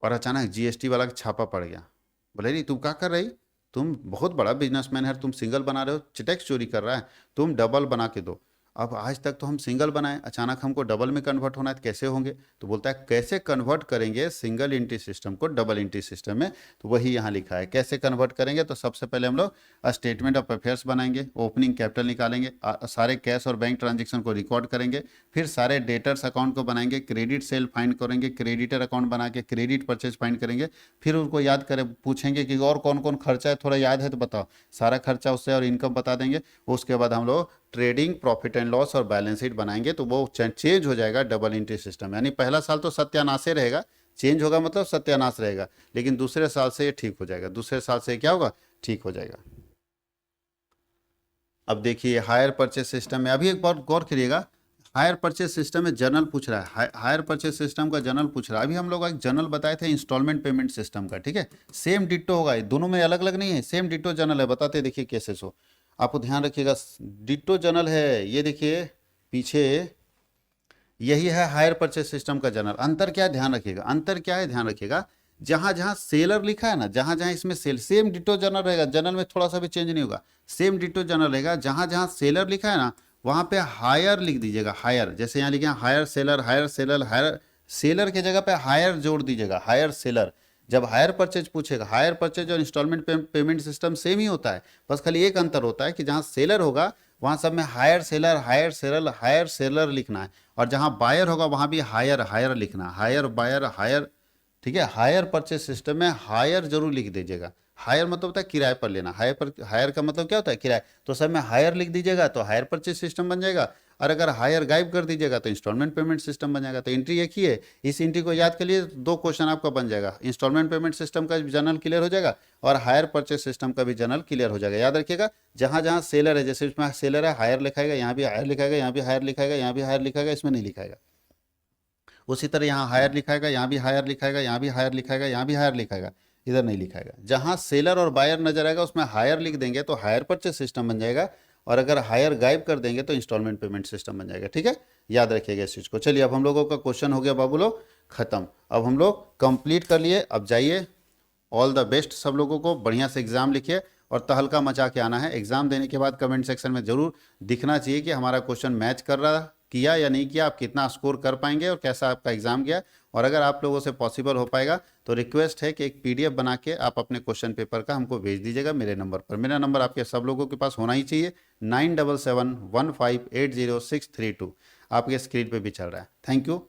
और अचानक जीएसटी वाला का छापा पड़ गया, बोले नहीं तुम क्या कर रही, तुम बहुत बड़ा बिजनेसमैन है, तुम सिंगल बना रहे हो, टैक्स चोरी कर रहा है, तुम डबल बना के दो। अब आज तक तो हम सिंगल बनाए, अचानक हमको डबल में कन्वर्ट होना है, तो कैसे होंगे। तो बोलता है कैसे कन्वर्ट करेंगे सिंगल एंट्री सिस्टम को डबल एंट्री सिस्टम में, तो वही यहाँ लिखा है। कैसे कन्वर्ट करेंगे, तो सबसे पहले हम लोग स्टेटमेंट ऑफ अफेयर्स बनाएंगे, ओपनिंग कैपिटल निकालेंगे, सारे कैश और बैंक ट्रांजेक्शन को रिकॉर्ड करेंगे, फिर सारे डेटर्स अकाउंट को बनाएंगे, क्रेडिट सेल फाइंड करेंगे, क्रेडिटर अकाउंट बना के क्रेडिट परचेज फाइंड करेंगे, फिर उनको याद करें, पूछेंगे कि और कौन कौन खर्चा है, थोड़ा याद है तो बताओ, सारा खर्चा उससे और इनकम बता देंगे। उसके बाद हम लोग ट्रेडिंग, प्रॉफिट एंड लॉस और बैलेंस शीट बनाएंगे, तो वो चेंज हो जाएगा डबल एंट्री सिस्टम। यानी पहला साल तो सत्यानाश रहेगा, चेंज होगा मतलब सत्यानाश रहेगा, लेकिन दूसरे साल से ये ठीक हो जाएगा, दूसरे साल से क्या होगा, ठीक हो जाएगा। अब देखिए हायर परचेज सिस्टम में, अभी एक बार गौर करिएगा, हायर परचेज सिस्टम में जनरल पूछ रहा है, हायर परचेज सिस्टम का जनरल पूछ रहा है। अभी हम लोग एक जनरल बताए थे इंस्टॉलमेंट पेमेंट सिस्टम का, ठीक है, सेम डिट्टो होगा, दोनों में अलग अलग नहीं है, सेम डिट्टो जनरल है। बताते देखिए केसेस हो, आपको ध्यान रखिएगा, डिट्टो जनरल है, ये देखिए पीछे यही है हायर परचेज सिस्टम का जनरल। अंतर क्या है, ध्यान रखिएगा, अंतर क्या है, ध्यान रखिएगा, जहां जहां सेलर लिखा है ना, जहां जहां इसमें सेल, सेम डिट्टो जनरल रहेगा, जनरल में थोड़ा सा भी चेंज नहीं होगा, सेम डिट्टो जनरल रहेगा। जहां जहां सेलर लिखा है ना, वहां पे हायर लिख दीजिएगा, हायर, जैसे यहाँ लिखे hire seller, hire seller, hire seller की जगह पे हायर जोड़ दीजिएगा, हायर सेलर। जब हायर परचेज पूछेगा, हायर परचेज और इंस्टॉलमेंट पेमेंट सिस्टम सेम ही होता है, बस खाली एक अंतर होता है कि जहां सेलर होगा वहाँ सब में hire seller, hire seller, hire seller लिखना है, और जहाँ बायर होगा वहाँ भी हायर हायर लिखना है, हायर बायर हायर, ठीक है। हायर परचेस सिस्टम में हायर जरूर लिख दीजिएगा। हायर मतलब होता है किराए पर लेना, हायर पर, हायर का मतलब क्या होता है, किराए। तो सब में हायर लिख दीजिएगा तो हायर परचेस सिस्टम बन जाएगा, और अगर हायर गायब कर दीजिएगा तो इंस्टॉलमेंट पेमेंट सिस्टम बन जाएगा। तो एंट्री एक ही है, इस एंट्री को याद कर लिए, 2 क्वेश्चन आपका बन जाएगा, इंस्टॉलमेंट पेमेंट सिस्टम का जनरल क्लियर हो जाएगा और हायर परचेस सिस्टम का भी जनरल क्लियर हो जाएगा। याद रखिएगा, जहां जहां सेलर है, जैसे इसमें सेलर है हायर लिखाएगा, यहाँ भी हायर लिखाएगा, यहाँ भी हायर लिखाएगा, यहाँ भी हायर लिखाएगा, इसमें नहीं लिखाएगा। उसी तरह यहाँ हायर लिखाएगा, यहाँ भी हायर लिखाएगा, यहाँ भी हायर लिखाएगा, यहाँ भी हायर लिखाएगा, इधर नहीं लिखाएगा। जहाँ सेलर और बायर नजर आएगा उसमें हायर लिख देंगे तो हायर परचेस सिस्टम बन जाएगा, और अगर हायर गायब कर देंगे तो इंस्टॉलमेंट पेमेंट सिस्टम बन जाएगा। ठीक है, याद रखिएगा इस चीज़ को। चलिए, अब हम लोगों का क्वेश्चन हो गया बाबू लोग खत्म, अब हम लोग कंप्लीट कर लिए। अब जाइए, ऑल द बेस्ट सब लोगों को, बढ़िया से एग्जाम लिखिए और तहलका मचा के आना है। एग्जाम देने के बाद कमेंट सेक्शन में जरूर दिखना चाहिए कि हमारा क्वेश्चन मैच कर रहा, किया या नहीं किया, आप कितना स्कोर कर पाएंगे और कैसा आपका एग्जाम गया। और अगर आप लोगों से पॉसिबल हो पाएगा तो रिक्वेस्ट है कि एक पीडीएफ बना के आप अपने क्वेश्चन पेपर का हमको भेज दीजिएगा मेरे नंबर पर। मेरा नंबर आपके सब लोगों के पास होना ही चाहिए, 9771580632, आपके स्क्रीन पे भी चल रहा है। Thank you.